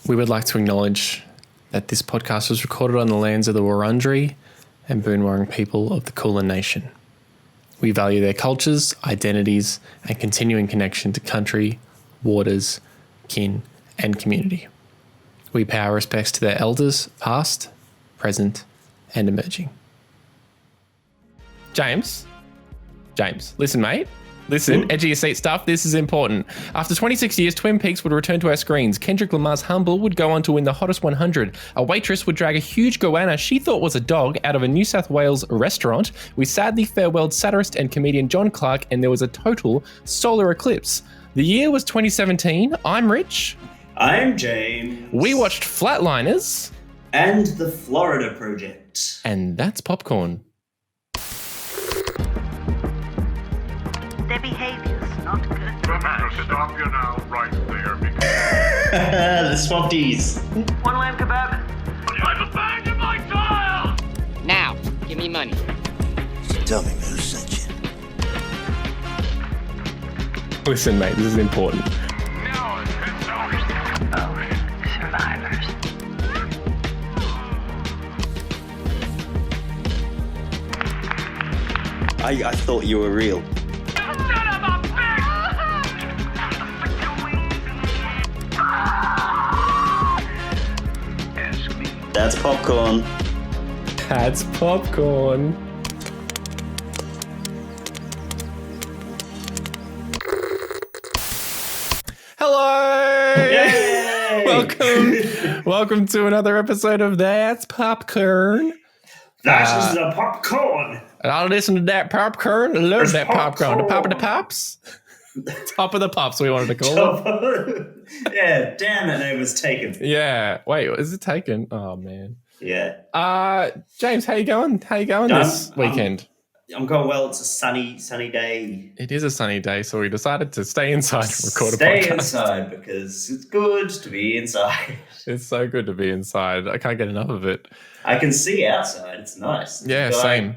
We would like to acknowledge that this podcast was recorded on the lands of the Wurundjeri and Boon Wurrung people of the Kulin Nation. We value their cultures, identities, and continuing connection to country, waters, kin, and community. We pay our respects to their elders, past, present, and emerging. James, listen, mate. Listen, edge of your seat stuff, this is important. After 26 years, Twin Peaks would return to our screens. Kendrick Lamar's Humble would go on to win the Hottest 100. A waitress would drag a huge goanna she thought was a dog out of a New South Wales restaurant. We sadly farewelled satirist and comedian John Clark, and there was a total solar eclipse. The year was 2017. I'm Rich. I'm James. We watched Flatliners. And The Florida Project. And that's popcorn. Their behaviour's not good. I'll stop you now, right there, because... The Swapties. One lamb kebab. I've abandoned my child! Now, give me money. So tell me, who sent you? Listen, mate, this is important. Now it's been over. Oh, survivors. I thought you were real. That's popcorn. That's popcorn. Hello! Yay! Welcome to another episode of That's Popcorn. That is the popcorn. And I'll listen to that popcorn. I love There's that popcorn. The pop of the popcorn. pops. Top of the pops, we wanted to call it. Yeah, damn, that name was taken. Yeah. Wait, is it taken? Oh, man. Yeah. James, how you going? How you going this weekend? I'm going well. It's a sunny day. It is a sunny day, so we decided to stay inside and record a Stay podcast. inside because it's good to be inside. It's so good to be inside. I can't get enough of it. I can see outside. It's nice. Same.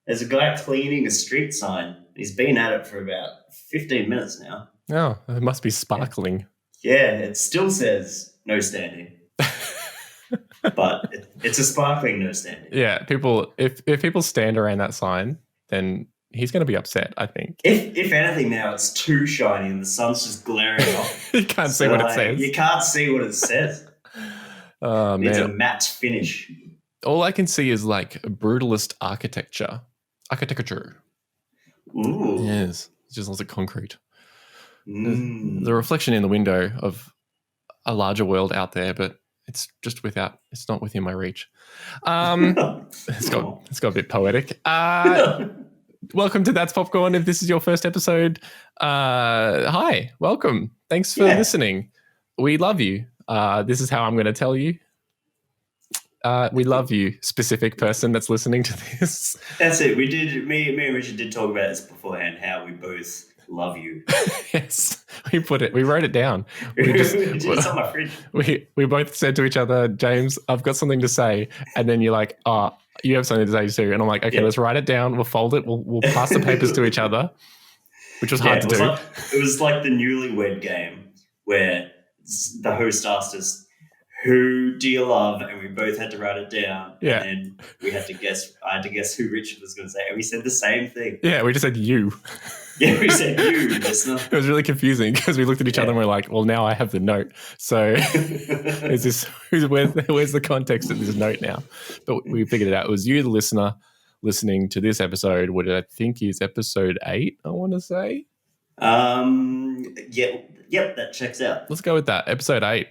There's a guy cleaning a street sign. He's been at it for about 15 minutes now. Oh, it must be sparkling. Yeah, it still says no standing. But it's a sparkling no standing. Yeah, people. If people stand around that sign, then he's going to be upset, I think. If anything, now it's too shiny and the sun's just glaring off. You can't see what it says. You can't see what it says. Oh, It's a man. matte finish. All I can see is like brutalist architecture. Ooh. Yes. It just looks like concrete. Mm. The reflection in the window of a larger world out there, but it's just it's not within my reach. It's got a bit poetic. Welcome to That's Popcorn. If this is your first episode, hi, welcome. Thanks for listening. We love you. This is how I'm going to tell you. We love you, specific person that's listening to this. That's it. Me and Richard did talk about this beforehand, how we both love you. Yes, we wrote it down. It's on my fridge. We both said to each other, James, I've got something to say. And then you're like, oh, you have something to say too. And I'm like, okay, let's write it down. We'll fold it. We'll pass the papers to each other, which was hard to do. It was like the newlywed game where the host asked us, who do you love? And we both had to write it down. Yeah. And then we had to guess. I had to guess who Richard was going to say. And we said the same thing. Yeah, we just said you. Yeah, we said you, listener. It was really confusing because we looked at each other and we're like, well, now I have the note. So where's the context of this note now? But we figured it out. It was you, the listener, listening to this episode, what I think is episode 8, I want to say. Yep, that checks out. Let's go with that. Episode 8,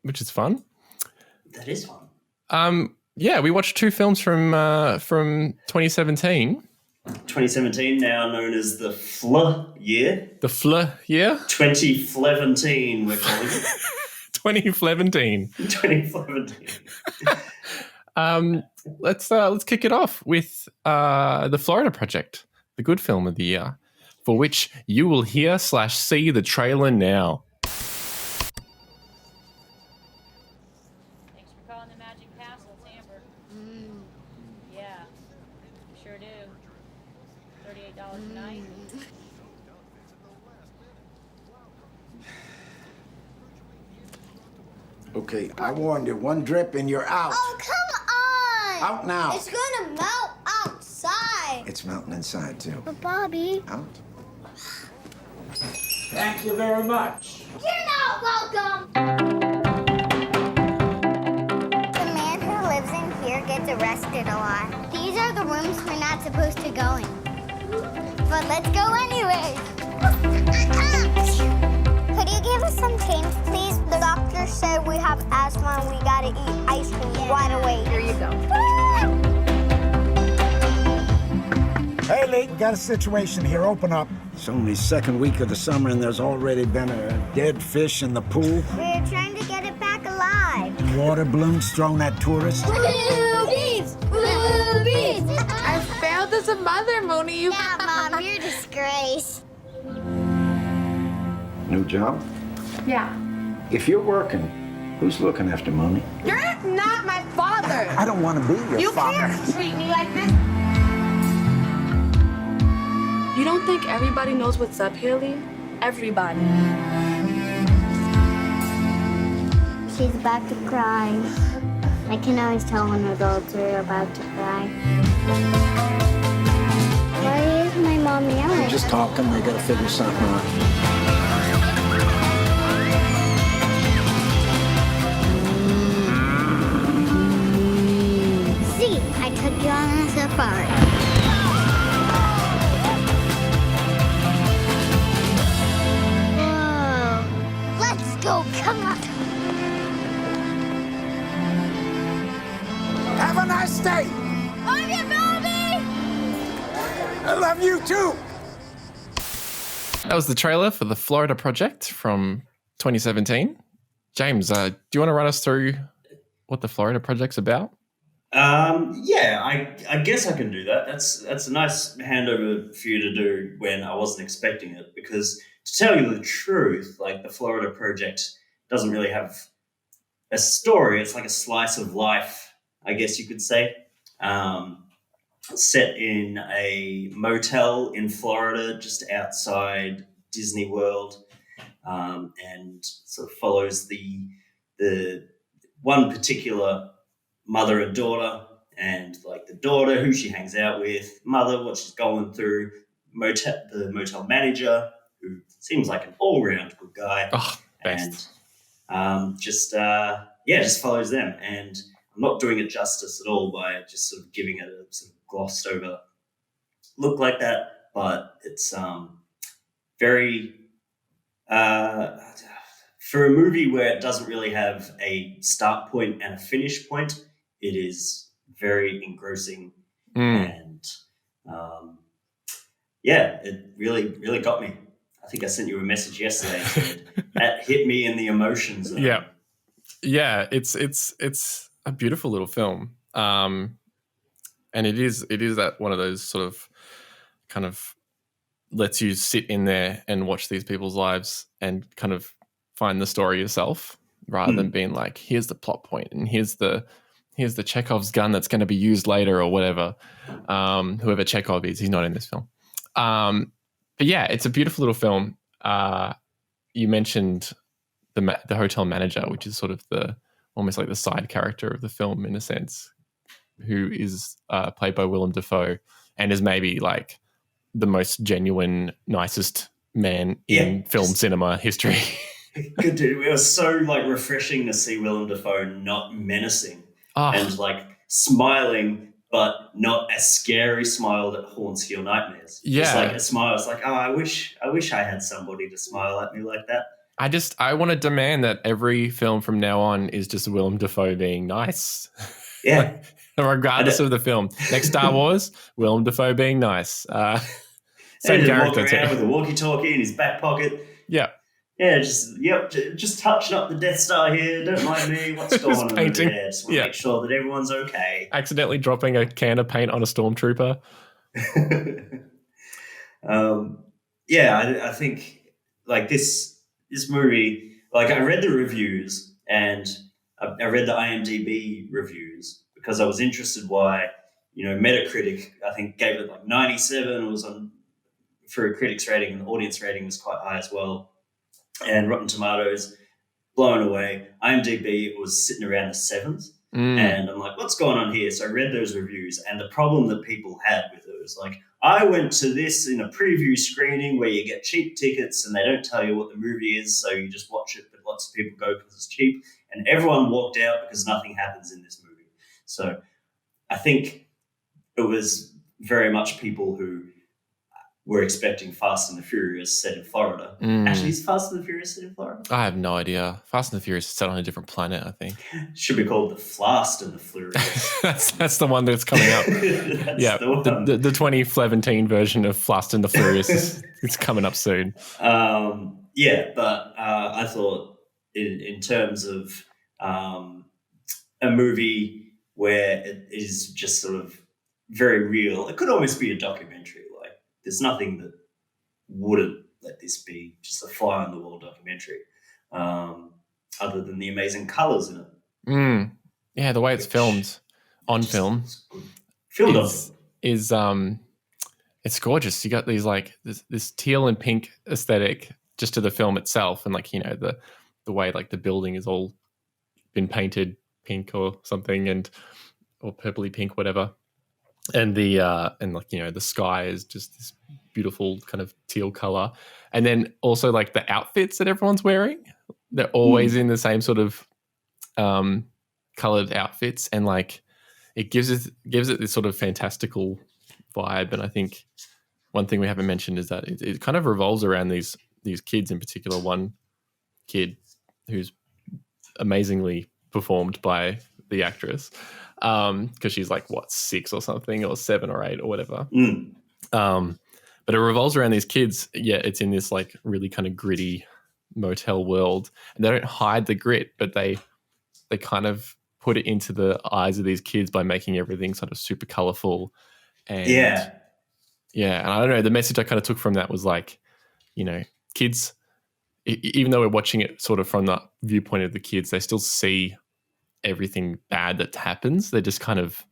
which is fun. That is fun. Yeah, we watched 2 films from 2017. 2017, now known as the FL year. The FL year? 2017, we're calling it. 2017. 2017. Let's kick it off with The Florida Project, the good film of the year, for which you will hear/see the trailer now. Thanks for calling the Magic Castle, it's Amber. Yeah, sure do. $38 a night. Okay, I warned you. One drip and you're out. Oh, come on! Out now. It's gonna melt outside. It's melting inside, too. But Bobby... Out. Thank you very much. You're not welcome! The man who lives in here gets arrested a lot. These are the rooms we're not supposed to go in. But let's go anyway. Could you give us some change, please? The doctor said we have asthma and we gotta eat ice cream right away. Here you go. Hey, Lee, we got a situation here. Open up. It's only second week of the summer and there's already been a dead fish in the pool. We're trying to get it back alive. Water balloons thrown at tourists. Boobies! Boobies! I failed as a mother, Mooney. Yeah, Mom, you're a disgrace. New job? Yeah. If you're working, who's looking after Mooney? You're not my father. I don't want to be your father. You can't treat me like this. You don't think everybody knows what's up, Haley? Everybody. She's about to cry. I can always tell when adults are about to cry. Why is my mom yelling? They're just talking. They got to figure something out. See, I took you on a safari. Whoa. Let's go, come on. Have a nice day. Love you, Bobby! I love you, too. That was the trailer for the Florida Project from 2017. James, do you want to run us through what the Florida Project's about? Yeah, I guess I can do that. That's a nice handover for you to do when I wasn't expecting it, because to tell you the truth, like the Florida Project doesn't really have a story. It's like a slice of life, I guess you could say. Set in a motel in Florida, just outside Disney World, and sort of follows the one particular mother and daughter, and like the daughter who she hangs out with, mother, what she's going through, the motel manager who seems like an all-round good guy, best. And just follows them. And I'm not doing it justice at all by just sort of giving it a sort of glossed over look like that, but it's very for a movie where it doesn't really have a start point and a finish point, it is very engrossing. And it really got me. I think I sent you a message yesterday and said that hit me in the emotions. Yeah, it's a beautiful little film, and it is that one of those sort of kind of lets you sit in there and watch these people's lives and kind of find the story yourself, rather than being like, here's the plot point and here's the Chekhov's gun that's going to be used later or whatever. Whoever Chekhov is, he's not in this film. But yeah, it's a beautiful little film. You mentioned the hotel manager, which is sort of almost like the side character of the film in a sense, who is played by Willem Dafoe and is maybe like the most genuine, nicest man in film cinema history. Good dude. It was so like refreshing to see Willem Dafoe not menacing and like smiling, but not a scary smile that haunts your nightmares. Yeah, it's like a smile. It's like, oh, I wish I had somebody to smile at me like that. I want to demand that every film from now on is just Willem Dafoe being nice. Yeah. Regardless of the film. Next Star Wars, Willem Dafoe being nice. Same character too. With a walkie-talkie in his back pocket. Yeah. Yeah, just touching up the Death Star here. Don't mind me. What's going on over there? Just want to make sure that everyone's okay. Accidentally dropping a can of paint on a stormtrooper. I think like this movie, like I read the reviews and I read the IMDb reviews because I was interested why, Metacritic, I think, gave it like 97. It was on for a critics rating, and the audience rating was quite high as well. And Rotten Tomatoes blown away. IMDb was sitting around the 7s. And I'm like, what's going on here? So I read those reviews, and the problem that people had with it was like, I went to this in a preview screening where you get cheap tickets and they don't tell you what the movie is, so you just watch it, but lots of people go because it's cheap, and everyone walked out because nothing happens in this movie. So I think it was very much people who were expecting Fast and the Furious set in Florida. Actually, is Fast and the Furious set in Florida? I have no idea. Fast and the Furious is set on a different planet, I think. Should be called the Flast and the Furious. that's the one that's coming up. Yeah, the 2017 version of Fast and the Furious is coming up soon. But I thought in terms of a movie where it is just sort of very real, it could almost be a documentary. There's nothing that wouldn't let this be just a fly on the wall documentary, other than the amazing colours in it. Yeah, the way it's filmed on film is it's gorgeous. You got these like this teal and pink aesthetic just to the film itself, and like, you know, the way like the building is all been painted pink or something, or purpley pink, whatever. And the and like, you know, the sky is just this beautiful kind of teal color, and then also like the outfits that everyone's wearing, they're always in the same sort of colored outfits, and like it gives it this sort of fantastical vibe. And I think one thing we haven't mentioned is that it kind of revolves around these kids, in particular one kid who's amazingly performed by the actress. Because she's like, 6 or something, or 7 or 8 or whatever. But it revolves around these kids, yet it's in this like really kind of gritty motel world. And they don't hide the grit, but they kind of put it into the eyes of these kids by making everything sort of super colorful. And and I don't know, the message I kind of took from that was like, you know, kids, even though we're watching it sort of from the viewpoint of the kids, they still see everything bad that happens. They just kind of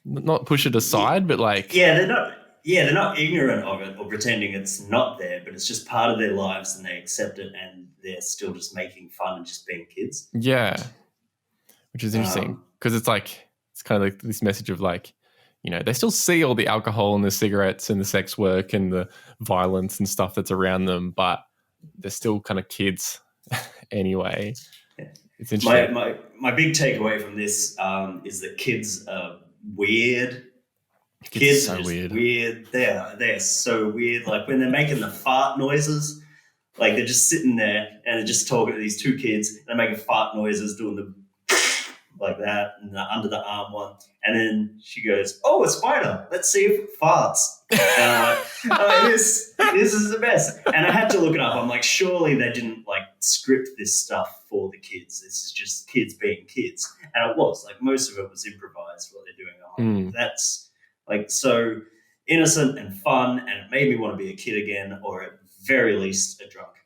not push it aside, but like they're not ignorant of it or pretending it's not there, but it's just part of their lives and they accept it, and they're still just making fun and just being kids. Yeah, which is interesting because it's like it's kind of like this message of like, you know, they still see all the alcohol and the cigarettes and the sex work and the violence and stuff that's around them, but they're still kind of kids anyway. It's interesting. My big takeaway from this is that kids are weird. Kids are weird. They're so weird. Like when they're making the fart noises, like they're just sitting there and they're just talking to these two kids. And they're making fart noises, doing the like that, and the under the arm one. And then she goes, "Oh, a spider! Let's see if it farts." And I'm like, "Oh, this is the best." And I had to look it up. I'm like, surely they didn't like script this stuff for the kids. This is just kids being kids, and it was like most of it was improvised what they're doing. That's like so innocent and fun, and it made me want to be a kid again, or at very least a drunk.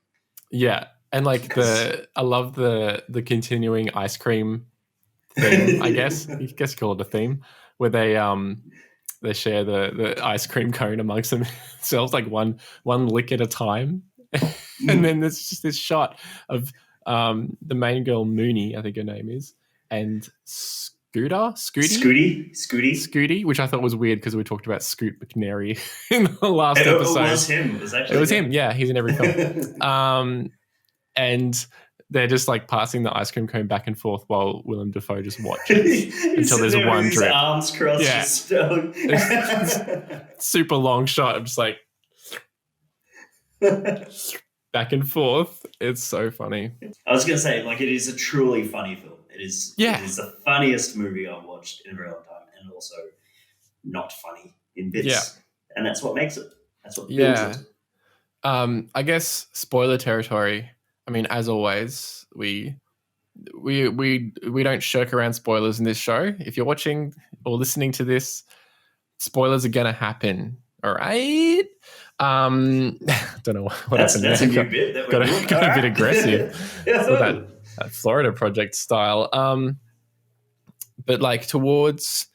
Yeah, and like I love the continuing ice cream theme, I guess you call it a theme, where they share the ice cream cone amongst themselves, like one lick at a time. And then there's just this shot of the main girl, Mooney, I think her name is, and Scooty, which I thought was weird because we talked about Scoot McNairy in the last episode. It was him. It was him. Yeah, he's in every film. And they're just like passing the ice cream cone back and forth while Willem Dafoe just watches until there's one drip. His arms crossed. Yeah. Super long shot. I'm just like back and forth. It's so funny. I was going to say, like, it is a truly funny film. It is the funniest movie I've watched in a very long time, and also not funny in bits. Yeah. And that's what makes it. That's what builds it. I guess spoiler territory. I mean, as always, we don't shirk around spoilers in this show. If you're watching or listening to this, spoilers are gonna happen. All right. Don't know what happened. That's a new bit. That got a bit aggressive. So that Florida Project style. But like towards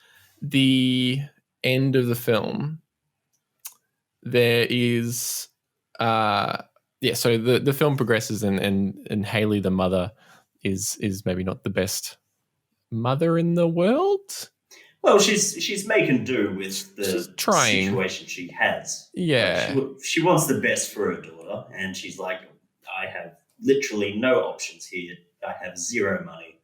the end of the film, there is so the film progresses and Haley, the mother, is maybe not the best mother in the world. Well, she's making do with the She's trying. situation she has. Yeah. Like, she wants the best for her daughter, and she's like, I have literally no options here. I have zero money.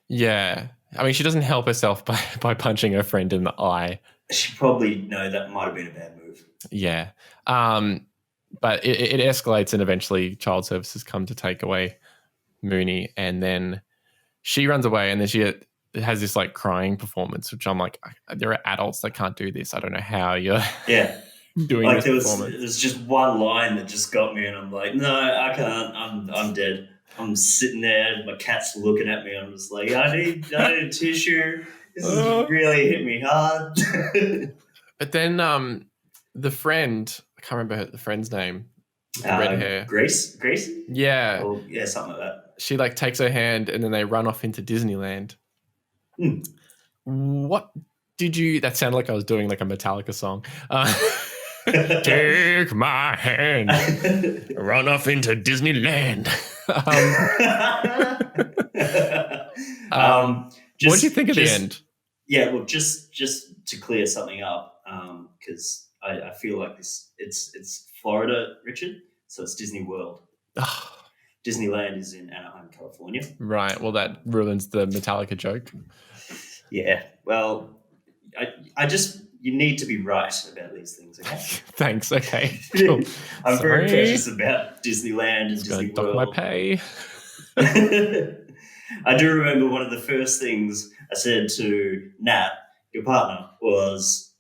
Yeah. I mean, she doesn't help herself by punching her friend in the eye. She probably that might have been a bad move. Yeah. But it escalates, and eventually child services come to take away Mooney, and then she runs away, and then she has this like crying performance, which I'm like, there are adults that can't do this. I don't know how you're doing like this performance. There's just one line that just got me, and I'm like, no, I can't. I'm dead. I'm sitting there, my cat's looking at me. I'm just like, I need a tissue. This has really hit me hard. But then the friend, I can't remember the friend's name. Red hair. Gracie? Yeah. Or, yeah, something like that. She like takes her hand, and then they run off into Disneyland. What did you... That sounded like I was doing like a Metallica song. Take my hand, run off into Disneyland. What do you think of the end? Yeah, well, just to clear something up, because I feel like it's Florida, Richard, so it's Disney World. Disneyland is in Anaheim, California. Right. Well, that ruins the Metallica joke. Yeah. Well, I just... You need to be right about these things, okay? Thanks. Okay. Cool. I'm very precious about Disneyland and Disney World. My pay. I do remember one of the first things I said to Nat, your partner, was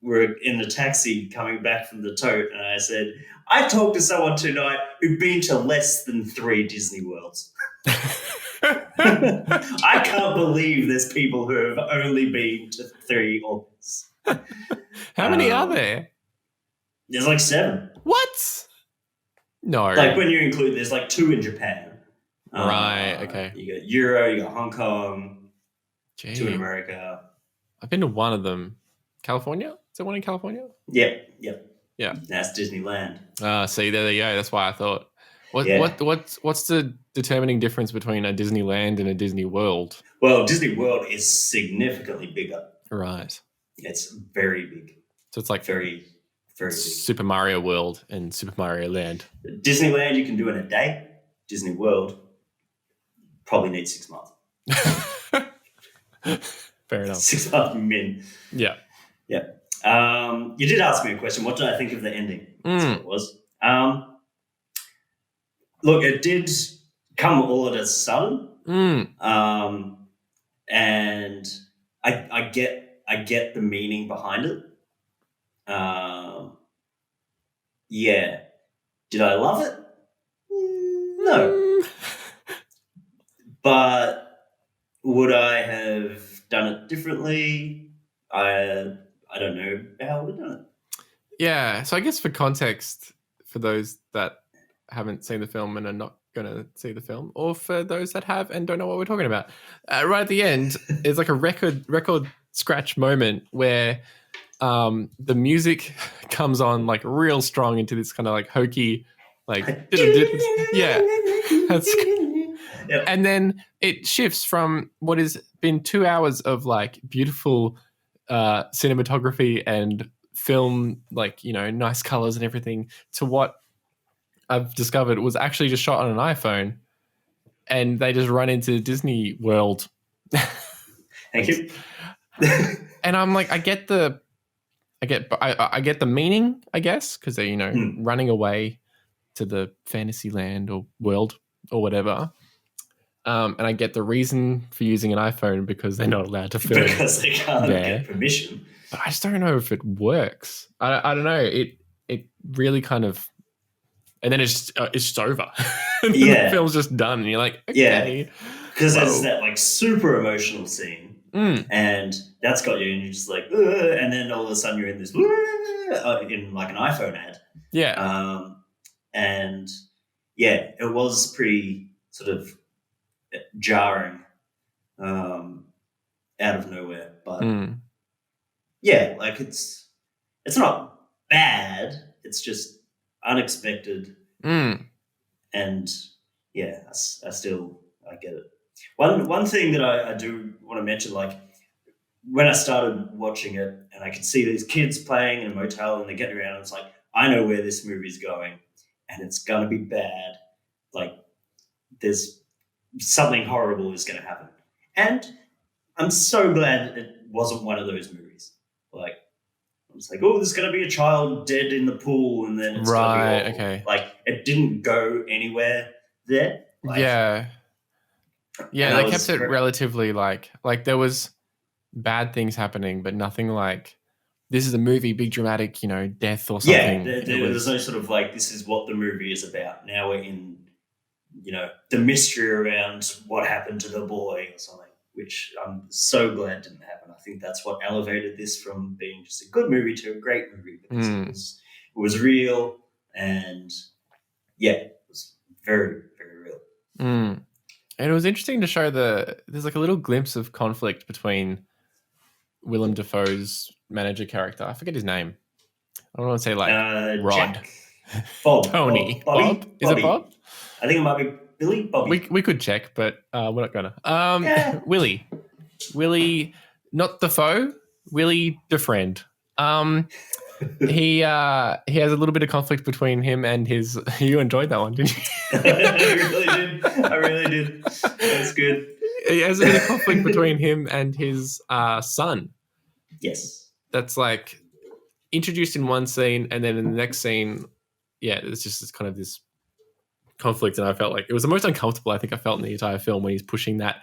we're in the taxi coming back from the tote, and I said, I talked to someone tonight who'd been to less than 3 Disney Worlds. I can't believe there's people who have only been to 3 or less. How many are there? There's like 7. What? No. Like when you include, there's like 2 in Japan. Right, okay. You got Euro, you got Hong Kong, Gee. 2 in America. I've been to one of them. California? Is there one in California? Yep. Yeah. That's Disneyland. See, there you go. That's why I thought. What's the determining difference between a Disneyland and a Disney World? Well, Disney World is significantly bigger. Right. It's very big. So it's like very, very big. Super Mario World and Super Mario Land. Disneyland you can do in a day. Disney World probably needs 6 months. Fair enough. 6 months min. Yeah. You did ask me a question. What did I think of the ending? That's what it was. Look, it did come all at a sudden. And I get the meaning behind it. Yeah. Did I love it? No. But would I have done it differently? I don't know how I would have done it. Yeah. So I guess for context, for those that haven't seen the film and are not going to see the film, or for those that have and don't know what we're talking about, right at the end is like a record scratch moment where the music comes on like real strong into this kind of like hokey, like yeah, Yep. And then it shifts from what has been 2 hours of like beautiful cinematography and film, like, you know, nice colors and everything, to what I've discovered was actually just shot on an iPhone, and they just run into Disney World. Thank you. And I'm like, I get the meaning, I guess, because they're, you know, running away to the fantasy land or world or whatever. And I get the reason for using an iPhone because they're not allowed to film. Because they can't get permission. But I just don't know if it works. I don't know. It really kind of, and then it's just over. And the film's just done, and you're like, okay. Yeah, because there's that like super emotional scene, and that's got you, and you're just like, and then all of a sudden you're in this in like an iPhone ad. Yeah. And yeah, it was pretty sort of jarring out of nowhere, but yeah, like it's not bad, it's just unexpected, and yeah, I still I get it. One thing that I do want to mention, like when I started watching it and I could see these kids playing in a motel and they're getting around, it's like, I know where this movie's going and it's gonna be bad. Like there's something horrible is gonna happen. And I'm so glad it wasn't one of those movies. Like I was like, oh, there's gonna be a child dead in the pool and then it's gonna be awful. Okay. Like it didn't go anywhere there. Like, yeah, and they kept it relatively like there was bad things happening, but nothing like this is a movie, big dramatic, death or something. Yeah, there was no sort of like this is what the movie is about. Now we're in, the mystery around what happened to the boy or something, which I'm so glad didn't happen. I think that's what elevated this from being just a good movie to a great movie because it was real and it was very, very real. And it was interesting to show there's like a little glimpse of conflict between Willem Dafoe's manager character. I forget his name. I don't want to say like Rod. Jack, Bob. Tony. Bobby? Bob? Is it Bob? I think it might be Billy. Bobby. We could check, but we're not gonna. Willie, not the foe. Willie the friend. He has a little bit of conflict between him and his. You enjoyed that one, didn't you? I really did. That's good. He has a bit of conflict between him and his son. Yes. That's like introduced in one scene, and then in the next scene, it's just kind of this conflict, and I felt like it was the most uncomfortable I think I felt in the entire film when he's pushing that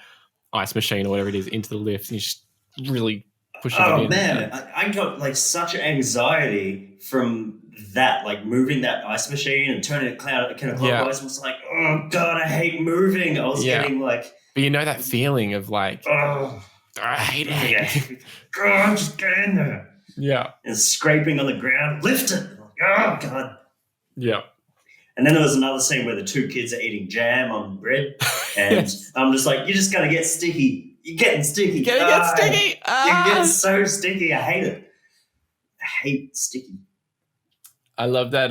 ice machine or whatever it is into the lift, and he's just really pushing it in. Oh man, I got like such anxiety from that, like moving that ice machine and turning it counterclockwise. I was like, oh god, I hate moving. I was getting like, but that feeling of like, oh, I hate it. God, just get in there. Yeah, and scraping on the ground, lift it. Oh god. Yeah. And then there was another scene where the two kids are eating jam on bread, and I'm just like, you're just gonna get sticky. You're getting sticky. You're gonna get sticky. You're getting so sticky. I hate it. I hate sticky. I love that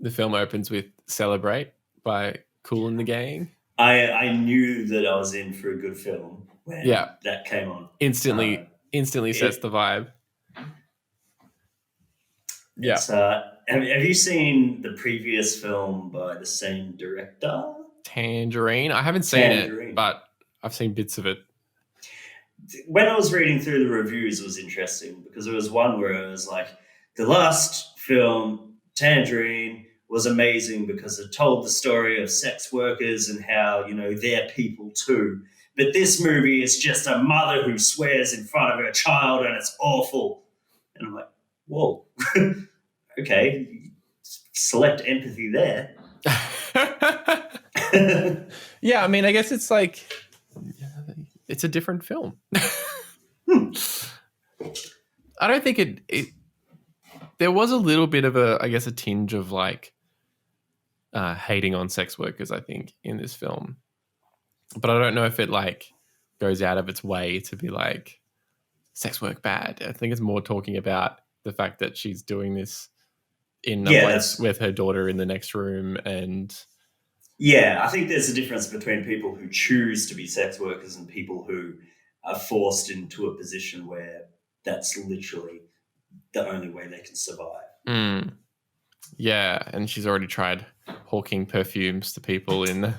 the film opens with Celebrate by Kool and the Gang. I knew that I was in for a good film when that came on. Instantly sets the vibe. Yeah. Have you seen the previous film by the same director? Tangerine? I haven't seen it, but I've seen bits of it. When I was reading through the reviews, it was interesting because there was one where it was like, the last film, Tangerine, was amazing because it told the story of sex workers and how, they're people too. But this movie is just a mother who swears in front of her child and it's awful. And I'm like, whoa, okay, select empathy there. Yeah, I mean, I guess it's like, it's a different film. I don't think it there was a little bit of a tinge of like hating on sex workers, I think, in this film. But I don't know if it like goes out of its way to be like sex work bad. I think it's more talking about the fact that she's doing this in a place with her daughter in the next room. And I think there's a difference between people who choose to be sex workers and people who are forced into a position where that's literally the only way they can survive. Yeah, and she's already tried hawking perfumes to people in.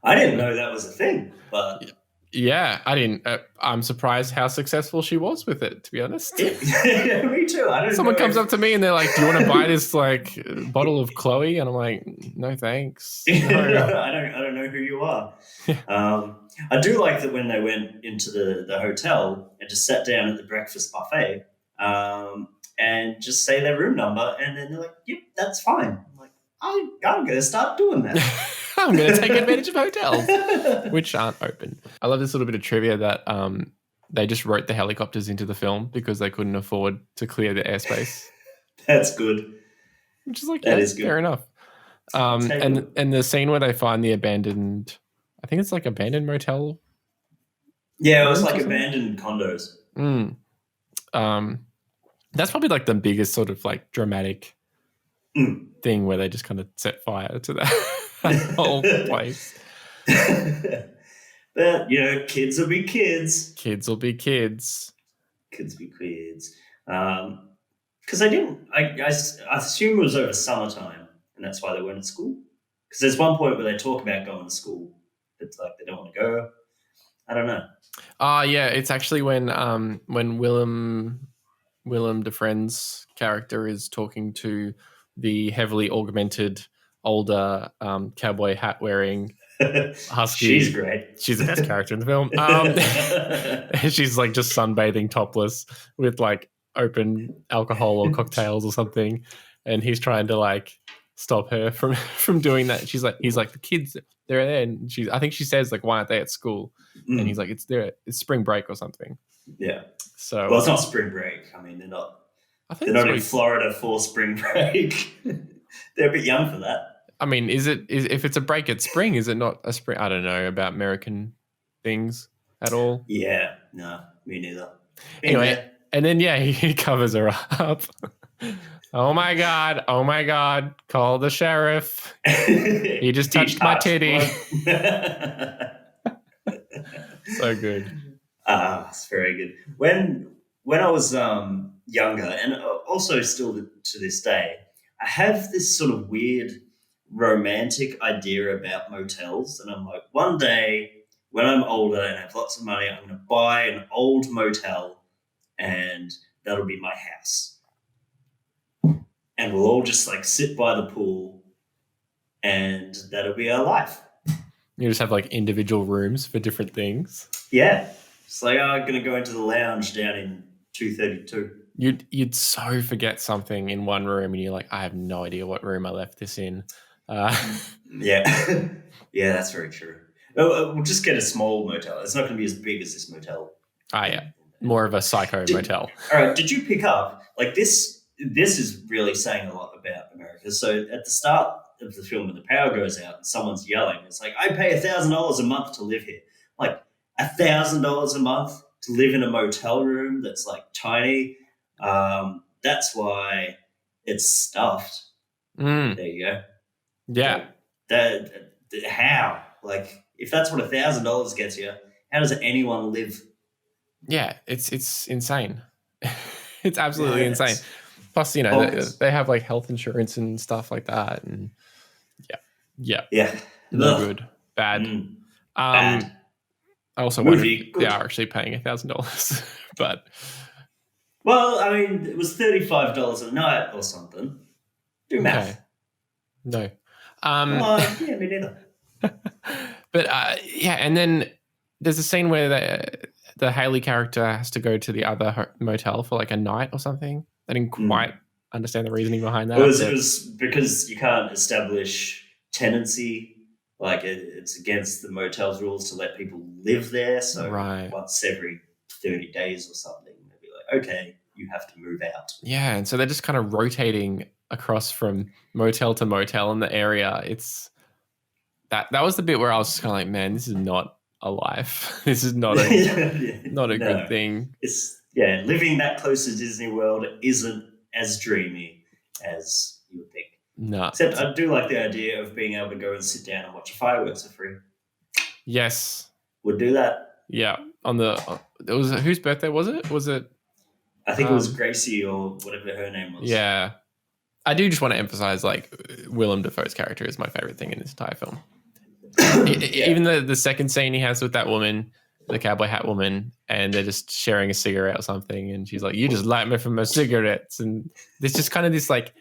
I didn't know that was a thing, but yeah, I didn't. I'm surprised how successful she was with it, to be honest. Me too. Someone comes up to me and they're like, "Do you want to buy this like bottle of Chloe?" And I'm like, "No, thanks." No. I don't know who you are. I do like that when they went into the hotel and just sat down at the breakfast buffet and just say their room number, and then they're like, "Yep, that's fine." I'm like, I'm going to start doing that. I'm going to take advantage of hotels, which aren't open. I love this little bit of trivia that they just wrote the helicopters into the film because they couldn't afford to clear the airspace. That's good. Which is like, that is good. Fair enough. And the scene where they find the abandoned, I think it's like abandoned motel. Yeah, it was like abandoned condos. That's probably like the biggest sort of like dramatic thing where they just kind of set fire to that. that whole place. But, kids will be kids. Kids will be kids. Kids will be kids. Because I assume it was over summertime, and that's why they weren't at school. Because there's one point where they talk about going to school, but like they don't want to go. I don't know. Yeah, it's actually when Willem Dafoe's character is talking to the heavily augmented older cowboy hat wearing husky. She's great. She's the best character in the film. She's like just sunbathing topless with like open alcohol or cocktails or something, and he's trying to like stop her from doing that. He's like the kids, they're there, and I think she says like, why aren't they at school? And he's like, it's spring break or something. Yeah. So well, it's not spring break. I mean, they're not in Florida for spring break. They're a bit young for that. I mean, if it's a break at spring, is it not a spring? I don't know about American things at all. Yeah, no, me neither. Anyway, and then he covers her up. Oh my God, call the sheriff. He just touched my titty. So good. It's very good. When I was younger, and also still to this day, I have this sort of weird romantic idea about motels, and I'm like, one day when I'm older and have lots of money, I'm going to buy an old motel, and that'll be my house, and we'll all just like sit by the pool, and that'll be our life. You just have like individual rooms for different things. Yeah, it's like I'm going to go into the lounge down in 232. You'd so forget something in one room, and you're like, I have no idea what room I left this in. Yeah, that's very true. We'll just get a small motel. It's not going to be as big as this motel. Yeah, more of a psycho motel. All right, did you pick up like this? This is really saying a lot about America. So at the start of the film, when the power goes out and someone's yelling, it's like, I pay $1,000 a month to live here. Like $1,000 a month to live in a motel room that's like tiny. That's why it's stuffed. There you go. Yeah. How? Like, if that's what $1,000 gets you, how does anyone live? Yeah, it's insane. It's absolutely insane. Plus, they have like health insurance and stuff like that, and yeah, no good, bad. Bad. I also wonder if they are actually paying $1,000, but well, I mean, it was $35 a night or something. Do math. Okay. No. Yeah, me neither. But and then there's a scene where the Haley character has to go to the other motel for like a night or something. I didn't quite understand the reasoning behind that. It was because you can't establish tenancy. Like it's against the motel's rules to let people live there. So once every 30 days or something, they'll be like, okay, you have to move out. Yeah, and so they're just kind of rotating across from motel to motel in the area. It's that was the bit where I was just kind of like, man, this is not a life. This is not a good thing. It's living that close to Disney World isn't as dreamy as you would think. No. Except I do like the idea of being able to go and sit down and watch fireworks for free. Yes. Would do that. Yeah. It was whose birthday was it? Was it? I think it was Gracie or whatever her name was. Yeah. I do just want to emphasize like Willem Dafoe's character is my favorite thing in this entire film. Even the second scene he has with that woman, the cowboy hat woman, and they're just sharing a cigarette or something, and she's like, you just light me from my cigarettes, and there's just kind of this like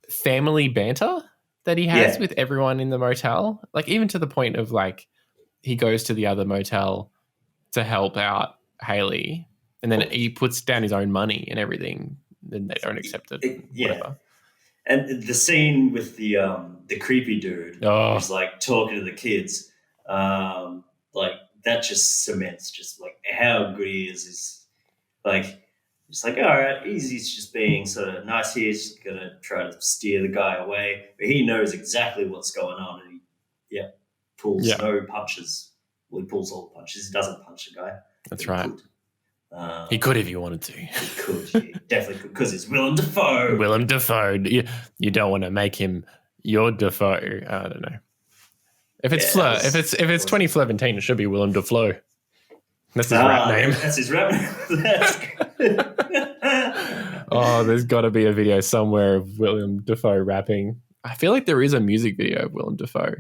family banter that he has with everyone in the motel, like even to the point of like he goes to the other motel to help out Haley, and then he puts down his own money and everything, then they don't accept it. Whatever. And the scene with the creepy dude who's like talking to the kids, like that just cements just like how good he is. Is like it's like, all right, he's just being sort of nice here. He's gonna try to steer the guy away, but he knows exactly what's going on, and he pulls no punches. Well, he pulls all the punches. He doesn't punch the guy. That's right. He could if he wanted to. He could. He definitely could, because he's Willem Dafoe. Willem Dafoe. You don't want to make him your Dafoe. I don't know. If it's Yeah, if it's 2017, it should be Willem Dafoe. That's his rap name. That's his rap name. That's good. Oh, there's got to be a video somewhere of Willem Dafoe rapping. I feel like there is a music video of Willem Dafoe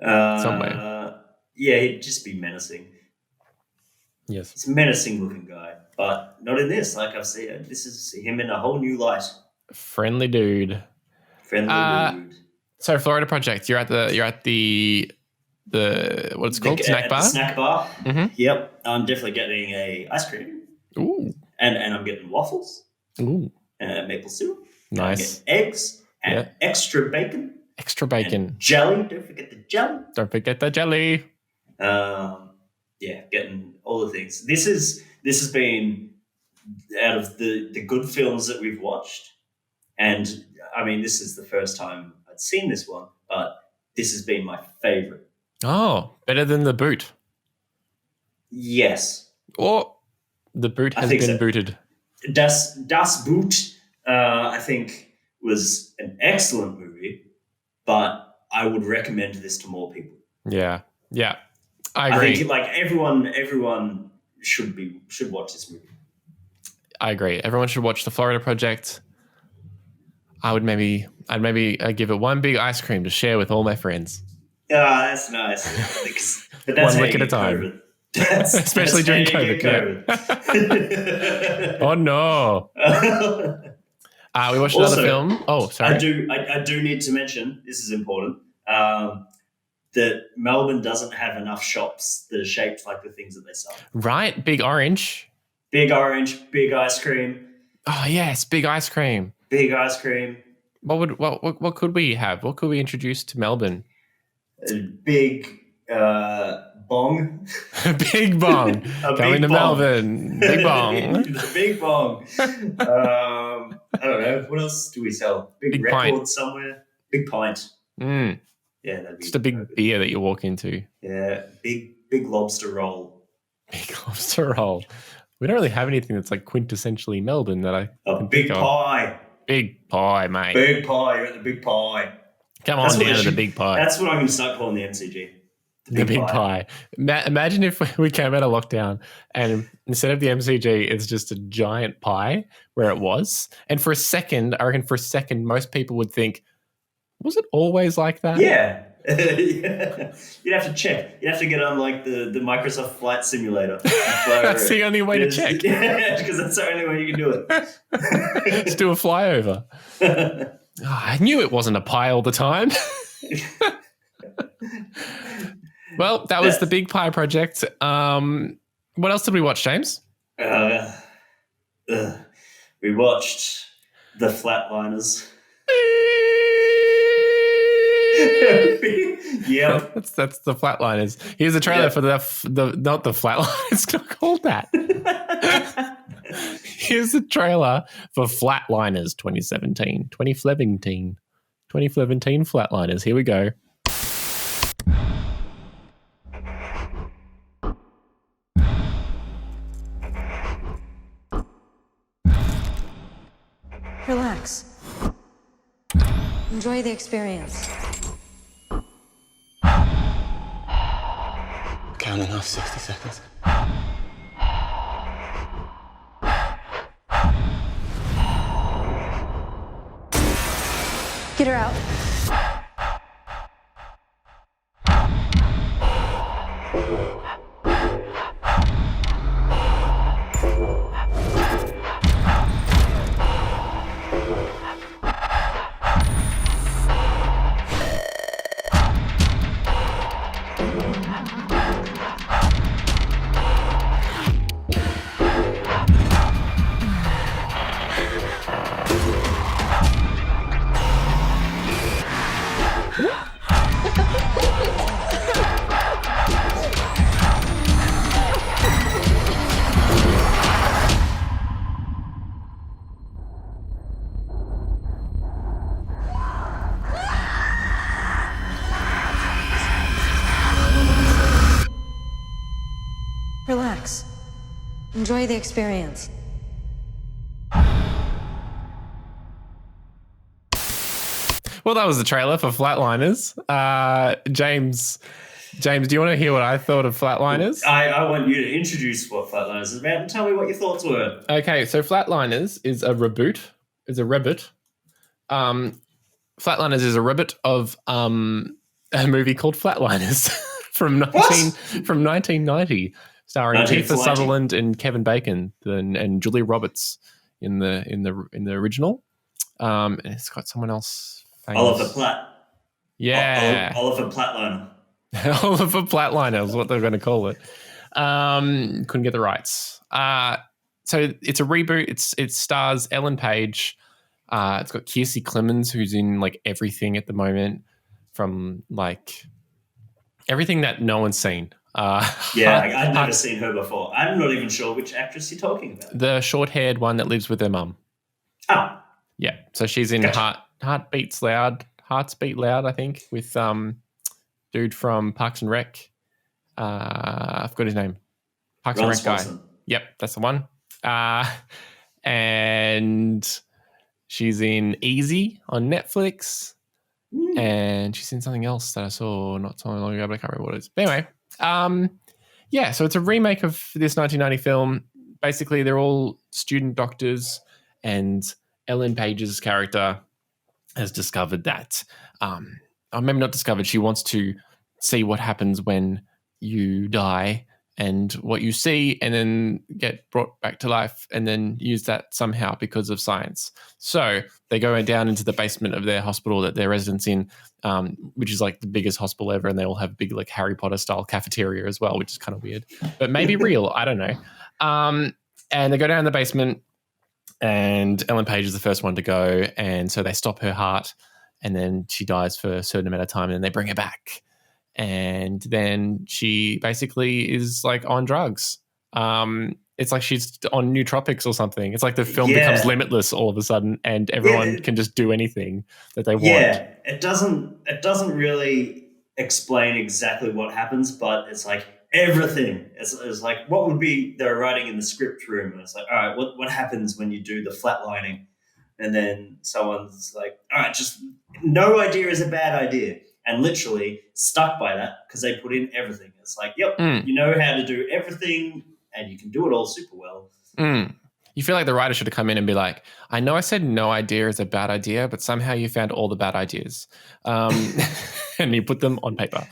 somewhere. Yeah, he'd just be menacing. Yes. He's a menacing looking guy, but not in this. Like I've said, this is him in a whole new light. Friendly dude. Dude. So Florida Project, you're at the what's it called? Snack bar? The snack bar. Mm-hmm. Yep. I'm definitely getting a ice cream. Ooh. And I'm getting waffles. Ooh. And maple syrup. Nice. I'm getting eggs and extra bacon. Extra bacon. And jelly. Don't forget the jelly. Don't forget the jelly. Yeah, getting all the things. This has been out of the good films that we've watched, and I mean this is the first time I'd seen this one, but this has been my favorite. Oh, better than The Boot. Yes. Or The Boot has been booted. Das Boot, I think, was an excellent movie, but I would recommend this to more people. Yeah. I agree. I think like everyone should watch this movie. I agree. Everyone should watch The Florida Project. I'd maybe give it one big ice cream to share with all my friends. That's nice. But that's one lick at a time. Especially during COVID. Yeah. Oh no. We watched another film. Oh, sorry. I do need to mention, this is important, that Melbourne doesn't have enough shops that are shaped like the things that they sell. Right? Big orange, big ice cream. Oh yes, big ice cream. Big ice cream. What could we have? What could we introduce to Melbourne? A big bong. Big bong. Coming to Melbourne. Big bong. Big bong. I don't know. What else do we sell? Big record pint. Somewhere. Big pint. Mm. Yeah, that'd be just a big beer that you walk into. Yeah, big lobster roll. Big lobster roll. We don't really have anything that's like quintessentially Melbourne that I can big think pie. Of. Big pie, mate. Big pie. You're at the big pie. Come on down to the big pie. That's what I'm going to start calling the MCG. The big pie. Imagine if we came out of lockdown and instead of the MCG, it's just a giant pie where it was. And for a second, most people would think, was it always like that? Yeah. You'd have to check. You'd have to get on like the Microsoft Flight Simulator. That's the only way to check. Yeah, because that's the only way you can do it. Just do a flyover. I knew it wasn't a pie all the time. Well, that was the Big Pie Project. What else did we watch, James? We watched The Flatliners. Yeah, that's The Flatliners. Here's a trailer for the not The Flatliners. It's not called that. Here's the trailer for Flatliners 2017 Flatliners. Here we go. Relax. Enjoy the experience. Counting off 60 seconds. Get her out. Relax. Enjoy the experience. Well, that was the trailer for Flatliners. James, do you want to hear what I thought of Flatliners? I want you to introduce what Flatliners is about and tell me what your thoughts were. Okay, so Flatliners is a reboot. Flatliners is a reboot of a movie called Flatliners from 1990, starring Kiefer Sutherland and Kevin Bacon and Julia Roberts in the original. And it's got someone else famous. Oliver Platt. Yeah. Oliver Platliner. Oliver Flatliner is what they're going to call it. Couldn't get the rights. So it's a reboot. It stars Ellen Page. It's got Kiersey Clemens, who's in like everything at the moment, from like everything that no one's seen. I've never seen her before. I'm not even sure which actress you're talking about. The short-haired one that lives with her mum. Oh. Yeah. So she's in Hearts Beat Loud, I think, with dude from Parks and Rec. I forgot his name. Parks and Rec guy. Yep, that's the one. And she's in Easy on Netflix. And she's in something else that I saw not so long ago, but I can't remember what it is. But anyway, so it's a remake of this 1990 film. Basically, they're all student doctors, and Ellen Page's character has discovered that, or maybe not discovered, she wants to see what happens when you die and what you see, and then get brought back to life and then use that somehow because of science. So they go down into the basement of their hospital that they're residents in, which is like the biggest hospital ever, and they all have big like Harry Potter style cafeteria as well, which is kind of weird, but maybe real. I don't know. And they go down in the basement, and Ellen Page is the first one to go, and so they stop her heart, and then she dies for a certain amount of time, and then they bring her back. And then she basically is like on drugs. It's like she's on nootropics or something. It's like the film becomes limitless all of a sudden, and everyone can just do anything that they want. Yeah, it doesn't really explain exactly what happens, but it's like everything. It's like what would be they're writing in the script room, and it's like, all right, what happens when you do the flatlining? And then someone's like, all right, just no idea is a bad idea. And literally stuck by that because they put in everything. It's like, yep, you know how to do everything and you can do it all super well. You feel like the writer should have come in and be like, I know I said no idea is a bad idea, but somehow you found all the bad ideas. And you put them on paper.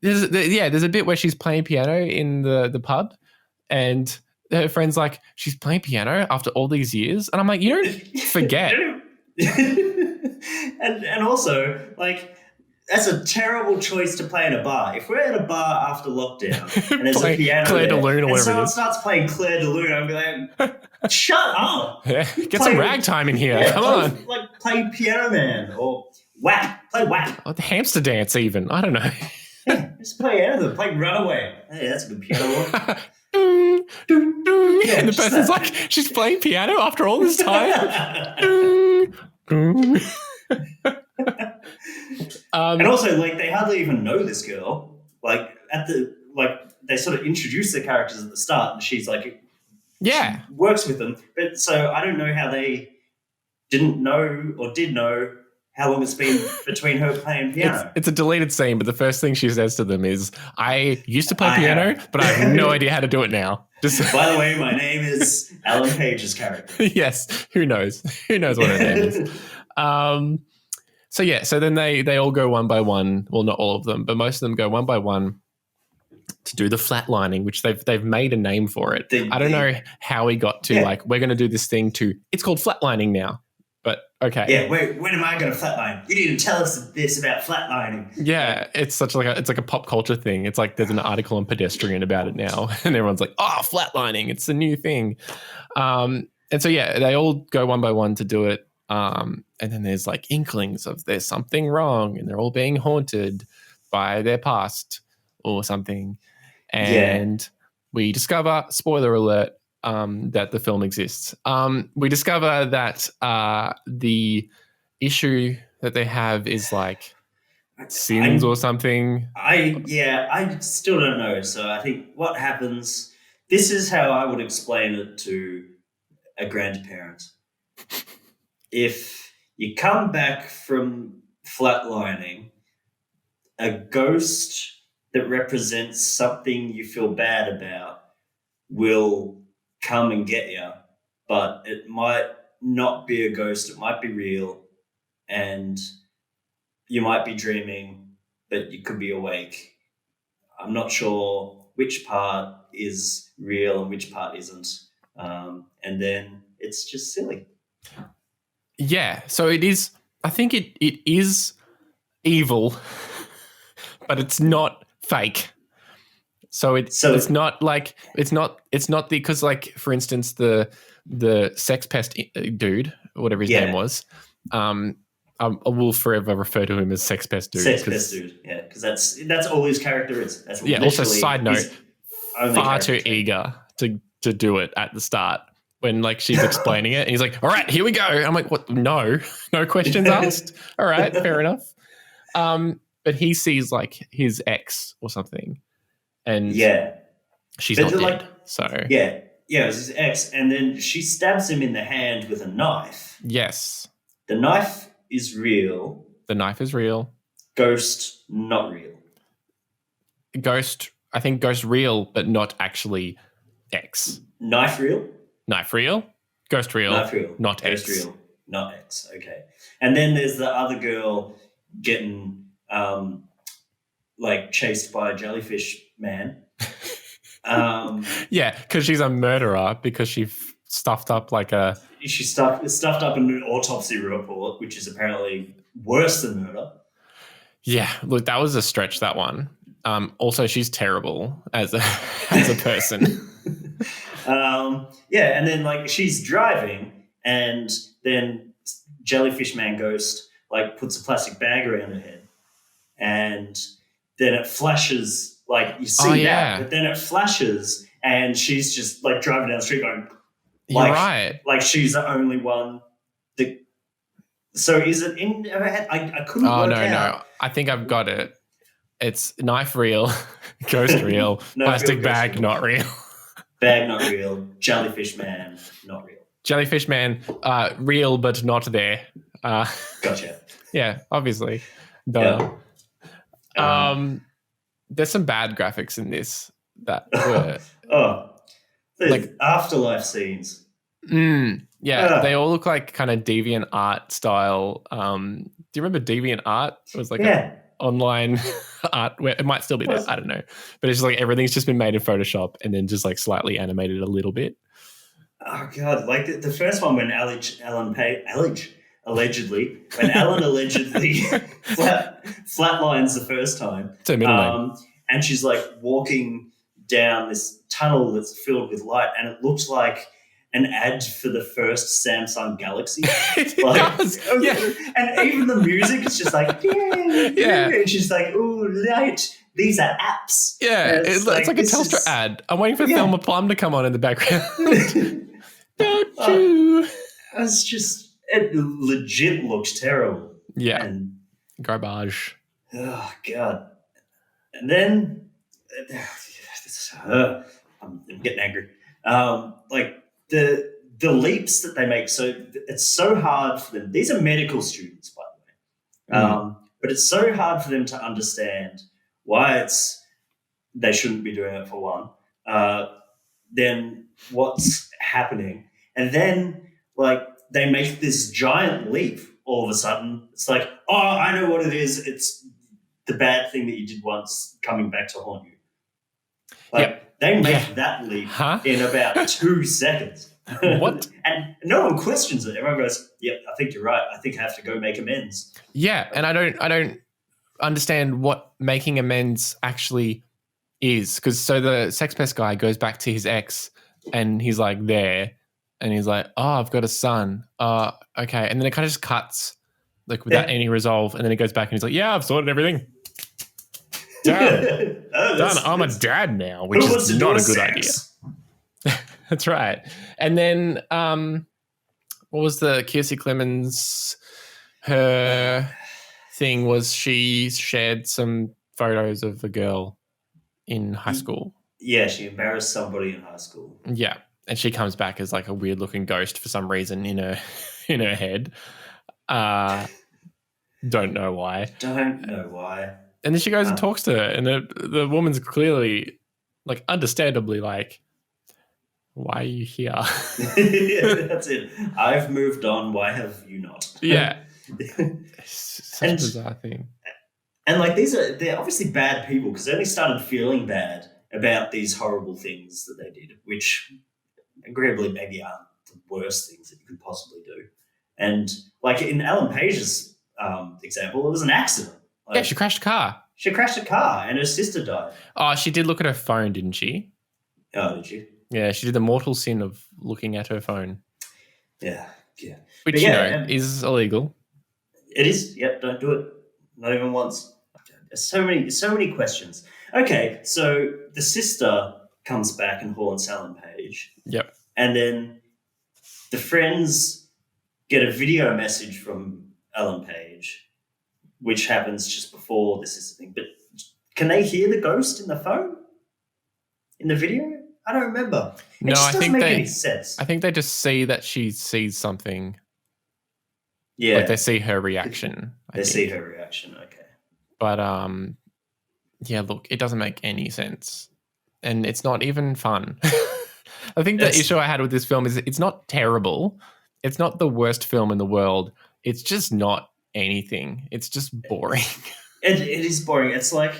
There's a bit where she's playing piano in the pub, and her friend's like, she's playing piano after all these years? And I'm like, you don't forget. And also, like, that's a terrible choice to play in a bar. If we're at a bar after lockdown and there's a piano Claire de Lune or and whatever someone it is, starts playing Claire de Lune, I'll be like, shut up. Yeah, get some ragtime in here. Come on. Like, play Piano Man or WAP. Play WAP. Oh, the hamster dance even. I don't know. Yeah, just play anything. Play Runaway. Hey, that's a good piano one. And the person's like, she's playing piano after all this time. And also, like, they hardly even know this girl. Like, they sort of introduce the characters at the start, and she's like, she works with them. But so I don't know how they didn't know or did know how long it's been between her playing piano. It's a deleted scene, but the first thing she says to them is, I used to play piano, but I have no idea how to do it now. By the way, my name is Ellen Page's character. Yes, who knows? Who knows what her name is? So then they all go one by one. Well, not all of them, but most of them go one by one to do the flatlining, which they've made a name for it. I don't know how we got to like, we're going to do this thing to, it's called flatlining now. But okay. Yeah, when am I going to flatline? You need to tell us this about flatlining. Yeah, it's like a pop culture thing. It's like there's an article on Pedestrian about it now, and everyone's like, "Oh, flatlining! It's a new thing." And so they all go one by one to do it. And then there's like inklings of there's something wrong, and they're all being haunted by their past or something. And we discover, spoiler alert, that the film exists. We discover that the issue that they have is like sins or something. I still don't know. So I think what happens, this is how I would explain it to a grandparent. If You come back from flatlining, a ghost that represents something you feel bad about will come and get you, but it might not be a ghost, it might be real, and you might be dreaming, but you could be awake. I'm not sure which part is real and which part isn't. And then it's just silly. Yeah, so it is. I think it is evil, but it's not fake. So it's not like it's not because, like, for instance, the sex pest dude, whatever his name was, I will forever refer to him as sex pest dude. Sex pest dude, yeah, because that's all his character is. That's also, side note, far too eager to do it at the start when, like, she's explaining it, and he's like, "All right, here we go." I'm like, "What? No questions asked." All right, fair enough. But he sees, like, his ex or something, and she's not dead. So it was his ex, and then she stabs him in the hand with a knife. Yes, the knife is real. The knife is real. Ghost not real. Ghost, I think ghost real, but not actually X. Knife real? Knife real. Ghost real. Knife real. Not Ghost X. real. Not X. Okay. And then there's the other girl getting like chased by a jellyfish man. Yeah, because she's a murderer because she stuffed up like a... She stuffed up an autopsy report, which is apparently worse than murder. Yeah, look, that was a stretch, that one. Also, she's terrible as a person. And then, like, she's driving, and then Jellyfish Man Ghost, like, puts a plastic bag around her head, and then it flashes, like, you see that, but then it flashes, and she's just, like, driving down the street going, You're right. Like, she's the only one that... So is it in her head? I couldn't work out. No. I think I've got it. It's knife real, ghost real, plastic bag not real. Bag not real, jellyfish man not real. Jellyfish man real but not there. Gotcha. Yeah, obviously. Duh. There's some bad graphics in this that were... like afterlife scenes. They all look like kind of deviant art style. Do you remember deviant art? It was like online art where it might still be there. I don't know, but it's just like everything's just been made in Photoshop and then just like slightly animated a little bit. Oh god! Like the first one when Alan allegedly flatlines the first time. It's her middle name. And she's like walking down this tunnel that's filled with light, and it looks like an ad for the first Samsung Galaxy. It does. Yeah. And even the music is just like, yeah. And she's like, ooh, light. These are apps. Yeah, it's like a Telstra ad. I'm waiting for Thelma Plum to come on in the background. Don't you? It legit looks terrible. Yeah. And, garbage. Oh, God. And then, I'm getting angry. Like, the leaps that they make, so it's so hard for them. These are medical students, by the way. But it's so hard for them to understand why they shouldn't be doing it, for one. Then what's happening? And then, like, they make this giant leap all of a sudden. It's like, oh, I know what it is. It's the bad thing that you did once coming back to haunt you. Like, they make that leap in about 2 seconds. What? And no one questions it. Everyone goes, yep, I think you're right. I think I have to go make amends. Yeah, and I don't understand what making amends actually is. Because so the sex pest guy goes back to his ex and he's like there and he's like, oh, I've got a son. Okay. And then it kind of just cuts like without any resolve. And then he goes back and he's like, yeah, I've sorted everything. Done. I'm a dad now, which is not a good idea. That's right. And then what was the Kiersey Clemens? Her thing was she shared some photos of a girl in high school. Yeah, she embarrassed somebody in high school. Yeah, and she comes back as like a weird looking ghost for some reason in her head. Don't know why. Don't know why. And then she goes and talks to her, and the woman's clearly, like, understandably like, why are you here? Yeah, that's it. I've moved on. Why have you not? Yeah. It's such a bizarre thing. And like they're obviously bad people because they only started feeling bad about these horrible things that they did, which agreeably maybe aren't the worst things that you could possibly do. And like in Ellen Page's example, it was an accident. Like, Yeah, she crashed a car. She crashed a car and her sister died. Oh, she did look at her phone, didn't she? Oh, did she? Yeah, she did the mortal sin of looking at her phone. Yeah, yeah. Which, But yeah, is illegal. It is. Yep, don't do it. Not even once. So many questions. Okay, so the sister comes back and haunts Ellen Page. Yep. And then the friends get a video message from Ellen Page, which happens just before this is the thing. But can they hear the ghost in the phone? In the video? I don't remember. It just doesn't make any sense. I think they just see that she sees something. Yeah. Like they see her reaction. They see her reaction, okay. But yeah, look, it doesn't make any sense. And it's not even fun. I think the issue I had with this film is it's not terrible. It's not the worst film in the world. It's just not anything. It's just boring. It is boring. It's like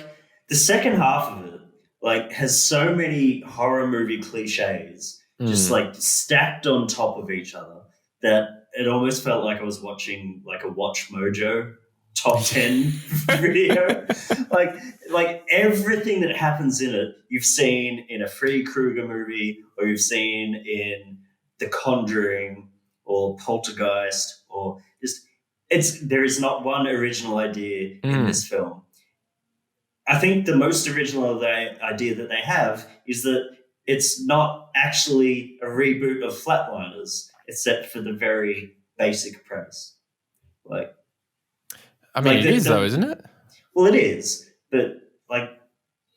the second half of it like has so many horror movie cliches just like stacked on top of each other that it almost felt like I was watching like a Watch Mojo top 10 video. Like everything that happens in it, you've seen in a Freddy Krueger movie, or you've seen in The Conjuring or Poltergeist, or just there is not one original idea in this film. I think the most original idea that they have is that it's not actually a reboot of Flatliners, except for the very basic premise. Like, I mean, it is though, isn't it? Well, it is, but like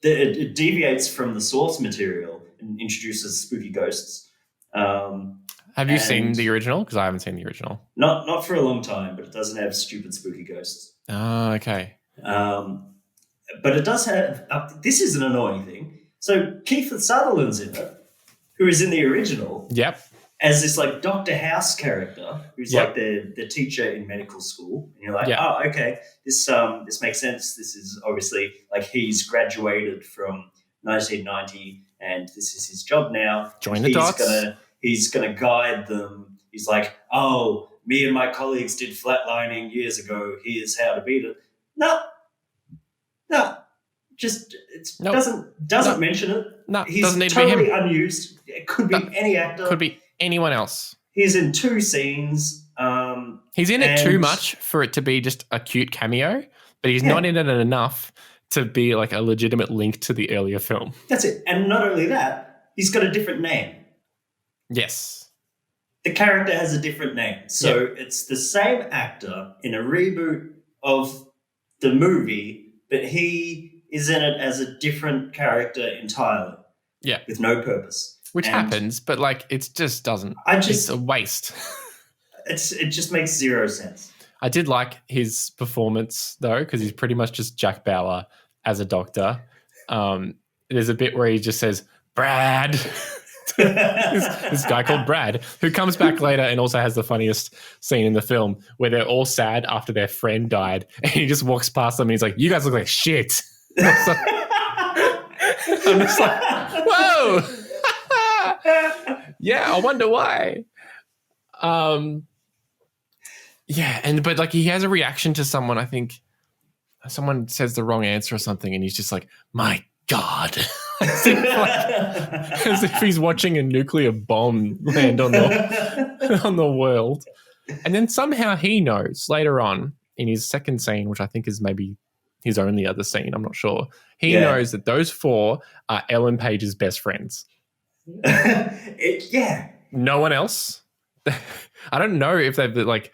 it deviates from the source material and introduces spooky ghosts. Have you seen the original? Because I haven't seen the original. Not for a long time, but it doesn't have stupid spooky ghosts. Oh, okay. But it does have. This is an annoying thing. So Keith Sutherland's in it, who is in the original. Yep. As this like Dr. House character, who's like the teacher in medical school, and you're like, oh, okay, this makes sense. This is obviously like he's graduated from 1990, and this is his job now. Join the dots. He's gonna guide them. He's like, oh, me and my colleagues did flatlining years ago. Here's how to beat it. No, just doesn't mention it. No, he's doesn't need totally to be him. Unused. It could be any actor. Could be anyone else. He's in 2 scenes. He's in it too much for it to be just a cute cameo, but he's not in it enough to be like a legitimate link to the earlier film. That's it. And not only that, he's got a different name. Yes. The character has a different name. So it's the same actor in a reboot of the movie, but he is in it as a different character entirely. Yeah. With no purpose. Which happens, but like it just doesn't. It's a waste. It just makes zero sense. I did like his performance though, because he's pretty much just Jack Bauer as a doctor. There's a bit where he just says, Brad. this guy called Brad, who comes back later and also has the funniest scene in the film where they're all sad after their friend died, and he just walks past them and he's like, you guys look like shit. I'm just like, whoa. Yeah, I wonder why. But like he has a reaction to someone, I think someone says the wrong answer or something, and he's just like, my God. As if he's watching a nuclear bomb land on the world. And then somehow he knows later on in his second scene, which I think is maybe his only other scene, I'm not sure. He knows that those 4 are Ellen Page's best friends. No one else. I don't know if they've like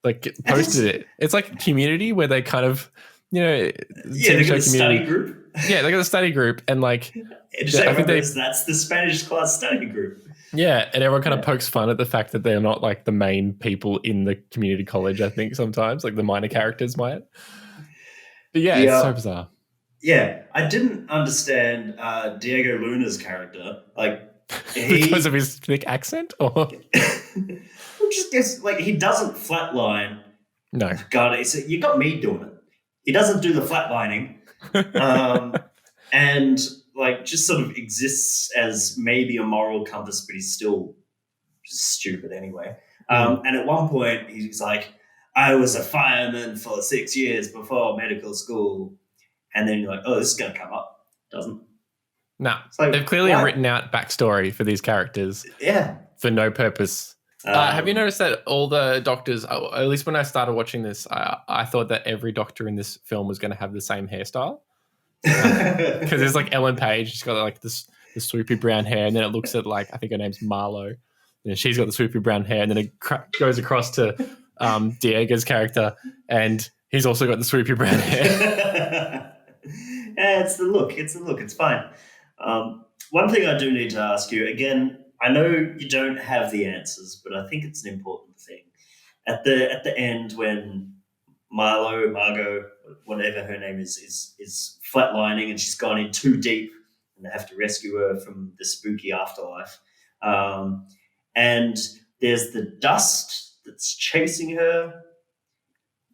posted it. It's like Community where they kind of, they got a study group. Yeah, they got a study group, and like I think that's the Spanish class study group. Yeah, and everyone kind of pokes fun at the fact that they're not like the main people in the community college, I think sometimes, like the minor characters might. But yeah, it's so bizarre. Yeah, I didn't understand Diego Luna's character. Like, because of his thick accent? Or? Just guess, like, he doesn't flatline. No. God, you got me doing it. He doesn't do the flatlining. And like just sort of exists as maybe a moral compass, but he's still just stupid anyway. And at one point he's like, I was a fireman for 6 years before medical school. And then you're like, oh, this is going to come up. Doesn't. No. Like, they've clearly written out backstory for these characters. Yeah. For no purpose. Have you noticed that all the doctors, at least when I started watching this, I thought that every doctor in this film was going to have the same hairstyle? Because there's like Ellen Page, she's got like the swoopy brown hair, and then it looks at like, I think her name's Marlo, and she's got the swoopy brown hair, and then it goes across to Diego's character, and he's also got the swoopy brown hair. Yeah, it's the look. It's fine. One thing I do need to ask you, again, I know you don't have the answers, but I think it's an important thing. At the end when Margot, whatever her name is flatlining and she's gone in too deep and they have to rescue her from the spooky afterlife. And there's the dust that's chasing her.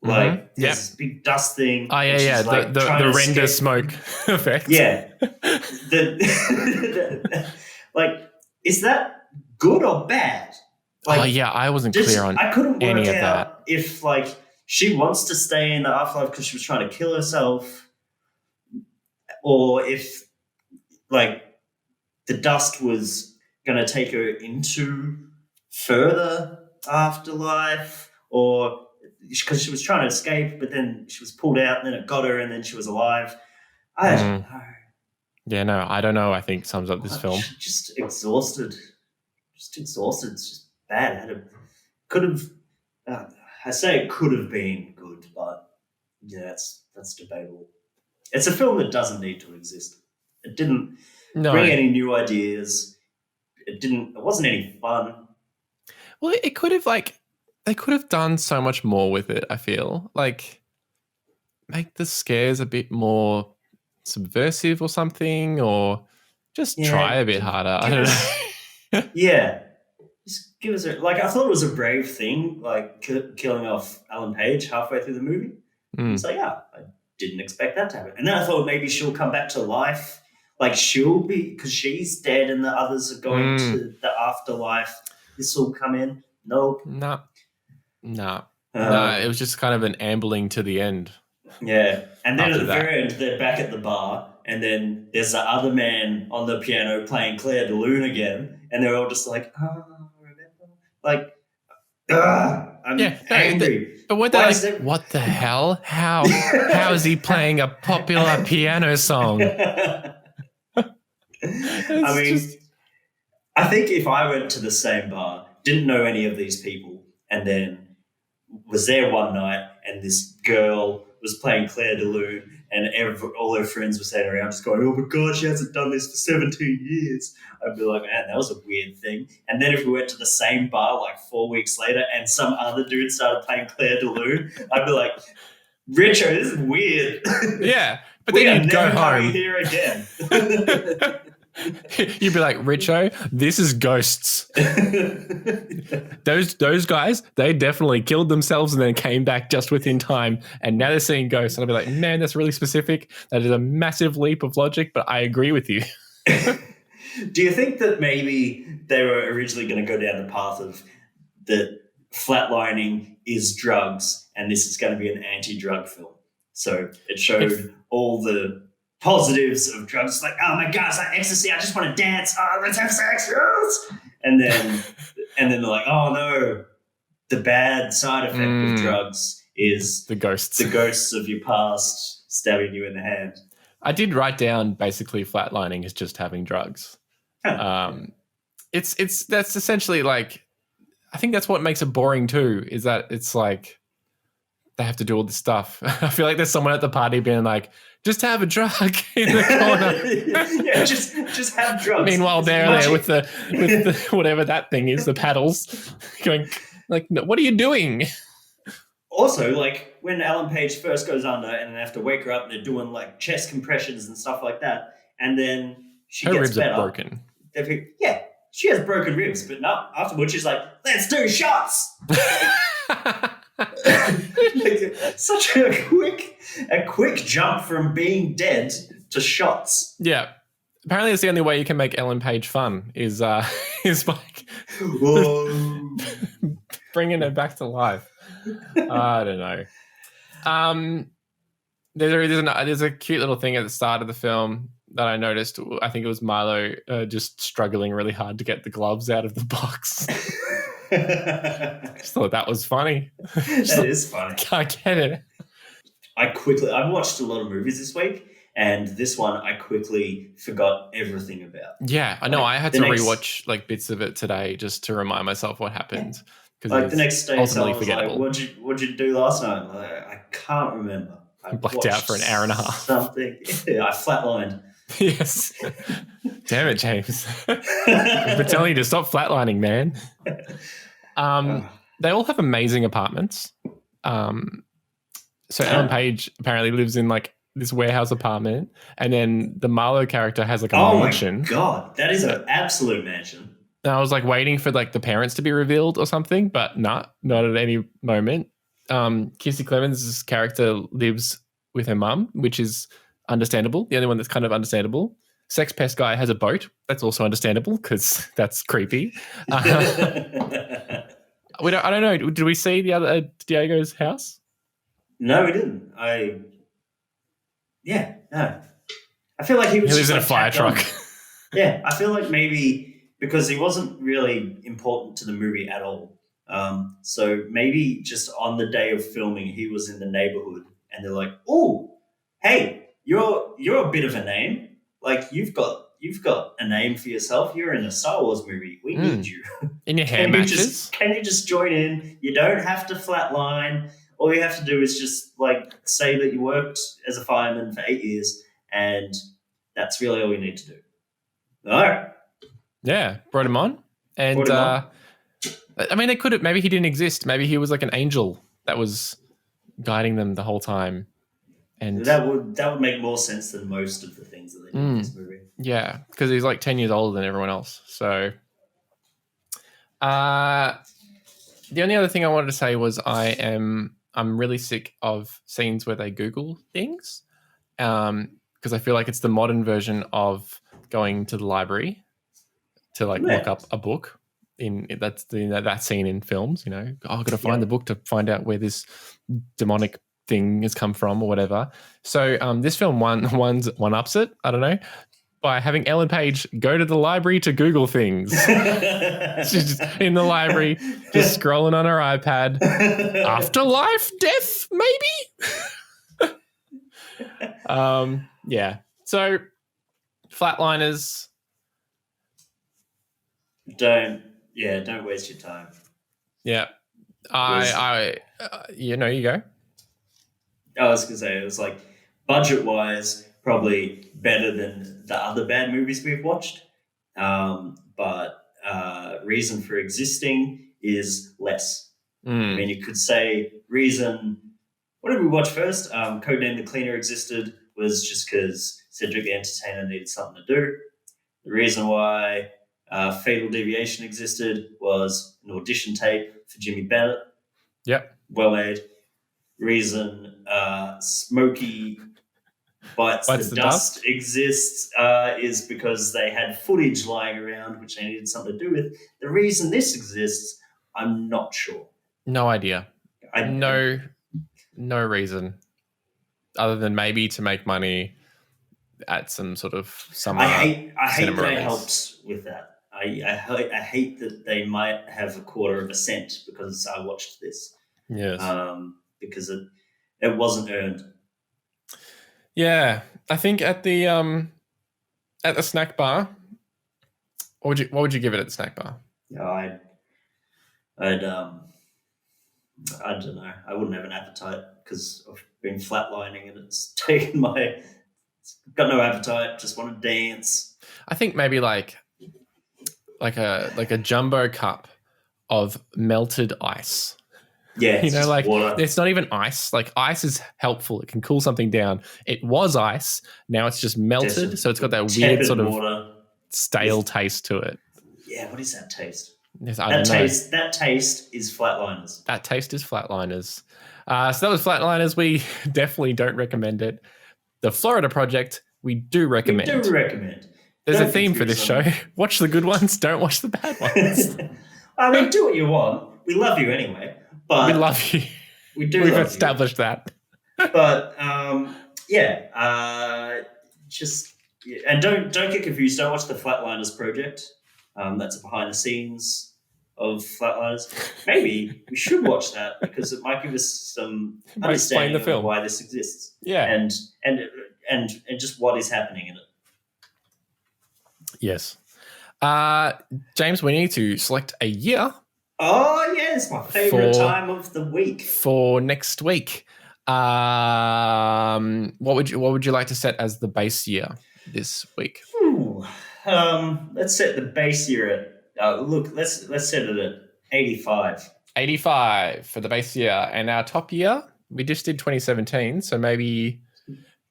Like there's this big dust thing. Oh yeah, like the render smoke effect. Yeah. Like, is that good or bad? Like, I wasn't clear on I couldn't work any of out that. If like she wants to stay in the afterlife because she was trying to kill herself, or if like the dust was going to take her into further afterlife, or because she was trying to escape, but then she was pulled out and then it got her and then she was alive. I don't know. Yeah, no, I don't know. I think sums up this film. Just exhausted. It's just bad. I say it could have been good, but yeah, that's debatable. It's a film that doesn't need to exist. It didn't bring any new ideas. It wasn't any fun. Well, it could have they could have done so much more with it, I feel. Like make the scares a bit more subversive or something, or just try a bit harder. I don't know. Yeah. Just give us I thought it was a brave thing, like killing off Ellen Page halfway through the movie. It's like, I didn't expect that to happen. And then I thought maybe she'll come back to life. Like she'll be, because she's dead and the others are going to the afterlife. This will come in. Nope. No, it was just kind of an ambling to the end. Yeah. And then at the very end, they're back at the bar, and then there's the other man on the piano playing Claire de Lune again, and they're all just like, remember? Like, I'm angry. But what what the hell? How is he playing a popular piano song? I think if I went to the same bar, didn't know any of these people, and then was there one night and this girl was playing Claire de Lune and all her friends were sitting around just going, oh my God, she hasn't done this for 17 years. I'd be like, man, that was a weird thing. And then if we went to the same bar like 4 weeks later and some other dude started playing Claire de Lune, I'd be like, Richo, this is weird. Yeah, but then you'd go home. Here again. You'd be like, Richo, this is ghosts. Those guys, they definitely killed themselves and then came back just within time, and now they're seeing ghosts. And I'd be like, man, that's really specific. That is a massive leap of logic, but I agree with you. Do you think that maybe they were originally going to go down the path of that flatlining is drugs and this is going to be an anti-drug film? So it showed all the positives of drugs, like, oh my God, it's like ecstasy, I just want to dance, let's have sex, yes! And then they're like, oh no, the bad side effect of drugs is the ghosts of your past stabbing you in the hand. I did write down basically flatlining is just having drugs. It's that's essentially like, I think that's what makes it boring too, is that it's like they have to do all this stuff. I feel like there's someone at the party being like, Just have a drug in the corner. Yeah, just have drugs. Meanwhile, they're there with the whatever that thing is, the paddles, going like, "No, what are you doing?" Also, like when Ellen Page first goes under and they have to wake her up and they're doing like chest compressions and stuff like that, and then she Her gets ribs better. are broken. Yeah, she has broken ribs, but no, afterwards she's like, let's do shots. Like, such a quick jump from being dead to shots. Yeah. Apparently, it's the only way you can make Ellen Page fun is like bringing her back to life. I don't know. There's a cute little thing at the start of the film that I noticed. I think it was Milo just struggling really hard to get the gloves out of the box. Just thought that was funny. That is funny. I get it. I've watched a lot of movies this week, and this one I quickly forgot everything about. Yeah, I know. I had to rewatch like bits of it today just to remind myself what happened. Like the next day, someone was like, forgettable. what'd you do last night? I can't remember. I blacked out for an hour and a half. Something. Yeah, I flatlined. Yes. Damn it, James. I've been telling you to stop flatlining, man. They all have amazing apartments. So Ellen Page apparently lives in like this warehouse apartment, and then the Marlowe character has like a mansion. Oh my god, that is an absolute mansion. And I was like waiting for like the parents to be revealed or something, but not at any moment. Kiersey Clemens' character lives with her mum, which is understandable. The only one that's kind of understandable. Sex Pest Guy has a boat. That's also understandable because that's creepy. I don't know. Did we see the other Diego's house? No, we didn't. No. I feel like he lives in a fire truck. Yeah, I feel like maybe because he wasn't really important to the movie at all. So maybe just on the day of filming, he was in the neighborhood, and they're like, "Oh, hey, you're a bit of a name. Like you've got a name for yourself. You're in a Star Wars movie. We need you. In your hair matches. Can you just join in? You don't have to flatline. All you have to do is just like say that you worked as a fireman for 8 years, and that's really all you need to do." All right. Yeah, brought him on. And I mean, they could have, maybe he didn't exist. Maybe he was like an angel that was guiding them the whole time. And that would make more sense than most of the things that they did in this movie. Yeah, because he's like 10 years older than everyone else. So the only other thing I wanted to say was I'm really sick of scenes where they Google things. Because I feel like it's the modern version of going to the library to like look up a book. That's that scene in films, I've got to find the book to find out where this demonic thing has come from or whatever. So this film one-ups it, I don't know, by having Ellen Page go to the library to Google things. She's just in the library, just scrolling on her iPad. Afterlife, death, maybe? Yeah. So Flatliners. Don't waste your time. Yeah. You go. I was going to say, it was like budget-wise, probably better than the other bad movies we've watched. But reason for existing is less. I mean, you could say reason, what did we watch first? Codename The Cleaner existed was just because Cedric the Entertainer needed something to do. The reason why Fatal Deviation existed was an audition tape for Jimmy Bennett. Yep. Well made. Reason Smokey Bites the Dust exists is because they had footage lying around which they needed something to do with. The reason this exists, I'm not sure. No idea. No reason other than maybe to make money at some sort of summer. I hate that it helps with that. I hate that they might have 1/4 cent because I watched this. Yes. Because it wasn't earned. Yeah, I think at the snack bar, what would you give it at the snack bar? Yeah, I don't know. I wouldn't have an appetite because been flatlining, and it's taken my. Got no appetite. Just want to dance. I think maybe like a jumbo cup of melted ice. Yeah, you know, like water. it's not even ice. Like ice is helpful; it can cool something down. It was ice. Now it's just melted, so it's got that weird sort of water. stale taste to it. Yeah, what is that taste? Yes, I don't know. That taste is Flatliners. That taste is Flatliners. So that was Flatliners. We definitely don't recommend it. The Florida Project, we do recommend. We do recommend. There's Don't a theme for this show. Watch the good ones, don't watch the bad ones. I mean, do what you want. We love you anyway. But we love you. We do. We've love established that. But just and don't get confused. Don't watch the Flatliners Project. That's a behind the scenes of Flatliners. Maybe we should watch that because it might give us some understanding of why this exists. Yeah, and just what is happening in it. Yes. James, we need to select a year. Oh, yeah, it's my favourite time of the week. For next week. What would you like to set as the base year this week? Let's set the base year at let's set it at 85. 85 for the base year. And our top year, we just did 2017, so maybe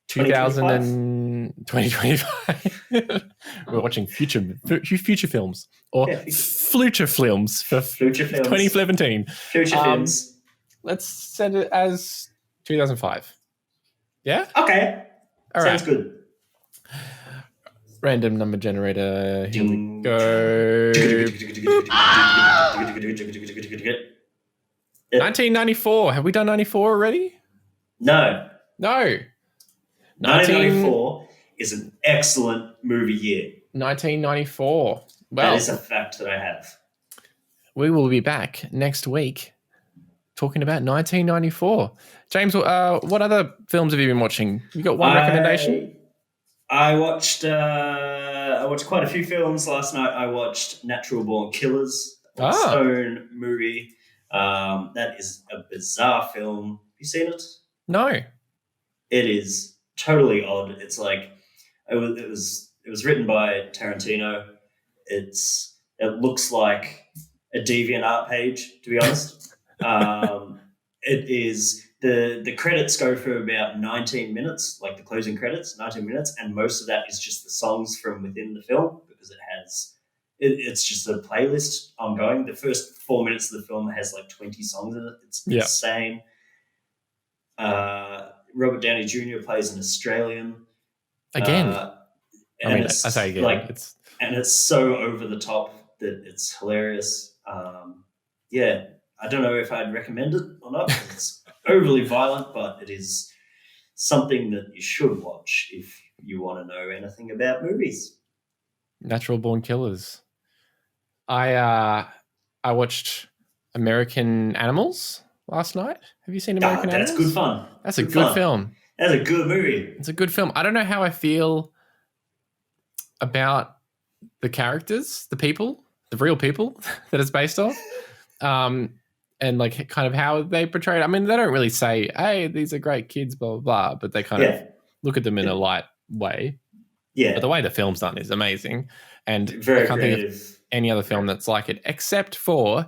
2025. We're watching future films or future films for 2017. Future films. Let's set it as 2005. Yeah? Okay. All Sounds right. good. Random number generator. Here we go. 1994. Have we done 94 already? No. 1994 is an excellent movie year. 1994. Well, that is a fact that I have. We will be back next week talking about 1994. James, what other films have you been watching? You got one recommendation? I watched quite a few films last night. I watched Natural Born Killers, a Stone movie. That is a bizarre film. Have you seen it? No. It is totally odd. It's like it was written by Tarantino. It looks like a DeviantArt page, to be honest. It is the credits go for about 19 minutes, like the closing credits, 19 minutes, and most of that is just the songs from within the film because it's just a playlist ongoing. The first 4 minutes of the film has like 20 songs in it. It's insane. Robert Downey Jr. plays an Australian. Again. I say again. And it's so over the top that it's hilarious. I don't know if I'd recommend it or not. It's overly violent, but it is something that you should watch if you want to know anything about movies. Natural Born Killers. I watched American Animals last night. Have you seen American Animals? That's good fun. That's a good film. That's a good movie. It's a good film. I don't know how I feel about the characters, the people, the real people that it's based off. And like kind of how they portray it. I mean, they don't really say, hey, these are great kids, blah, blah, blah, but they kind of look at them in a light way. Yeah. But the way the film's done is amazing. And very I can't think of any other film that's like it, except for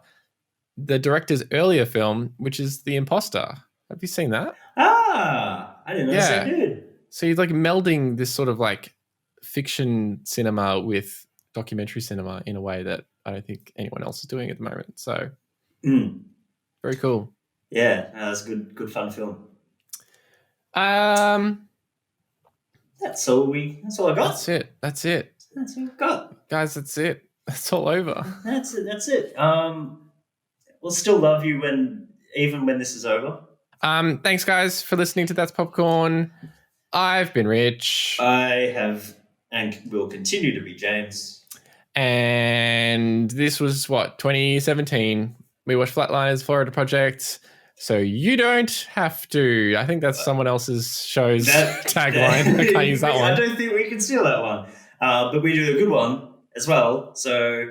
the director's earlier film, which is The Imposter. Have you seen that? I didn't know I did. So he's like melding this sort of like fiction cinema with documentary cinema in a way that I don't think anyone else is doing at the moment. So very cool. Yeah, that's a good fun film. That's all I got. That's it. That's all I got. Guys, that's it. That's all over. That's it. We'll still love you even when this is over. Thanks guys for listening to That's Popcorn. I've been Rich. I have and will continue to be James. And this was 2017. We watched Flatliners, Florida Project. So you don't have to. I think that's someone else's show's tagline. I can't use that one. I don't think we can steal that one. But we do a good one as well. So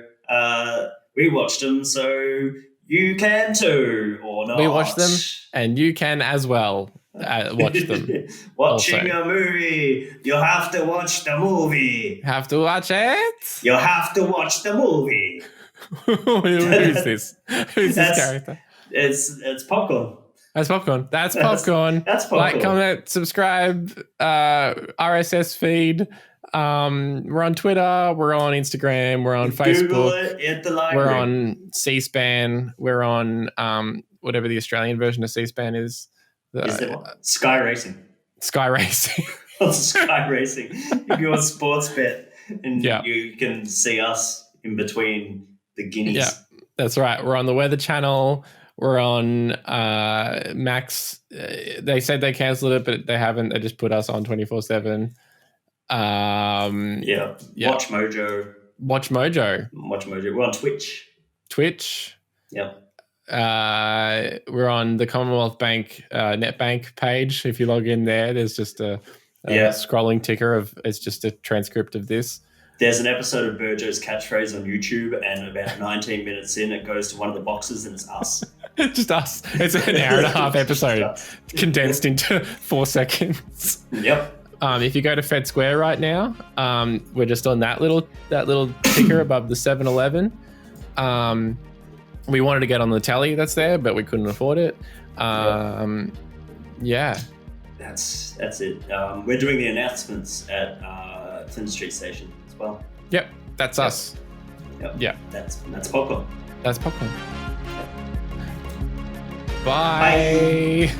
we watched them, so you can too, or not. We watched them, and you can as well. watch them. Watching also. a movie. You have to watch the movie. Have to watch it. You have to watch the movie. Who's this? Who's this character? It's Popcorn. That's Popcorn. That's Popcorn. That's Popcorn. Like, comment, subscribe, RSS feed. We're on Twitter. We're on Instagram. We're on Facebook. Google it at the library. We're on C-SPAN. We're on whatever the Australian version of C-SPAN is. Is there one? Sky Racing. Sky Racing. Sky Racing. You go on Sportsbet and you can see us in between the guineas. Yeah, that's right. We're on the Weather Channel. We're on Max. They said they cancelled it, but they haven't. They just put us on 24/7. Yeah. Watch Mojo. Watch Mojo. We're on Twitch. Yep. We're on the Commonwealth Bank NetBank page. If you log in there, there's just a scrolling ticker of it's just a transcript of this. There's an episode of Burjo's catchphrase on YouTube, and about 19 minutes in, it goes to one of the boxes, and it's us. Just us. It's an hour and a half episode condensed into 4 seconds. Yep. If you go to Fed Square right now, we're just on that little ticker above the 7-Eleven. We wanted to get on the tally that's there, but we couldn't afford it. Yeah. That's it. We're doing the announcements at Flynn Street Station as well. Yep, that's us. Yep. Yeah. That's Popcorn. That's Popcorn. Bye.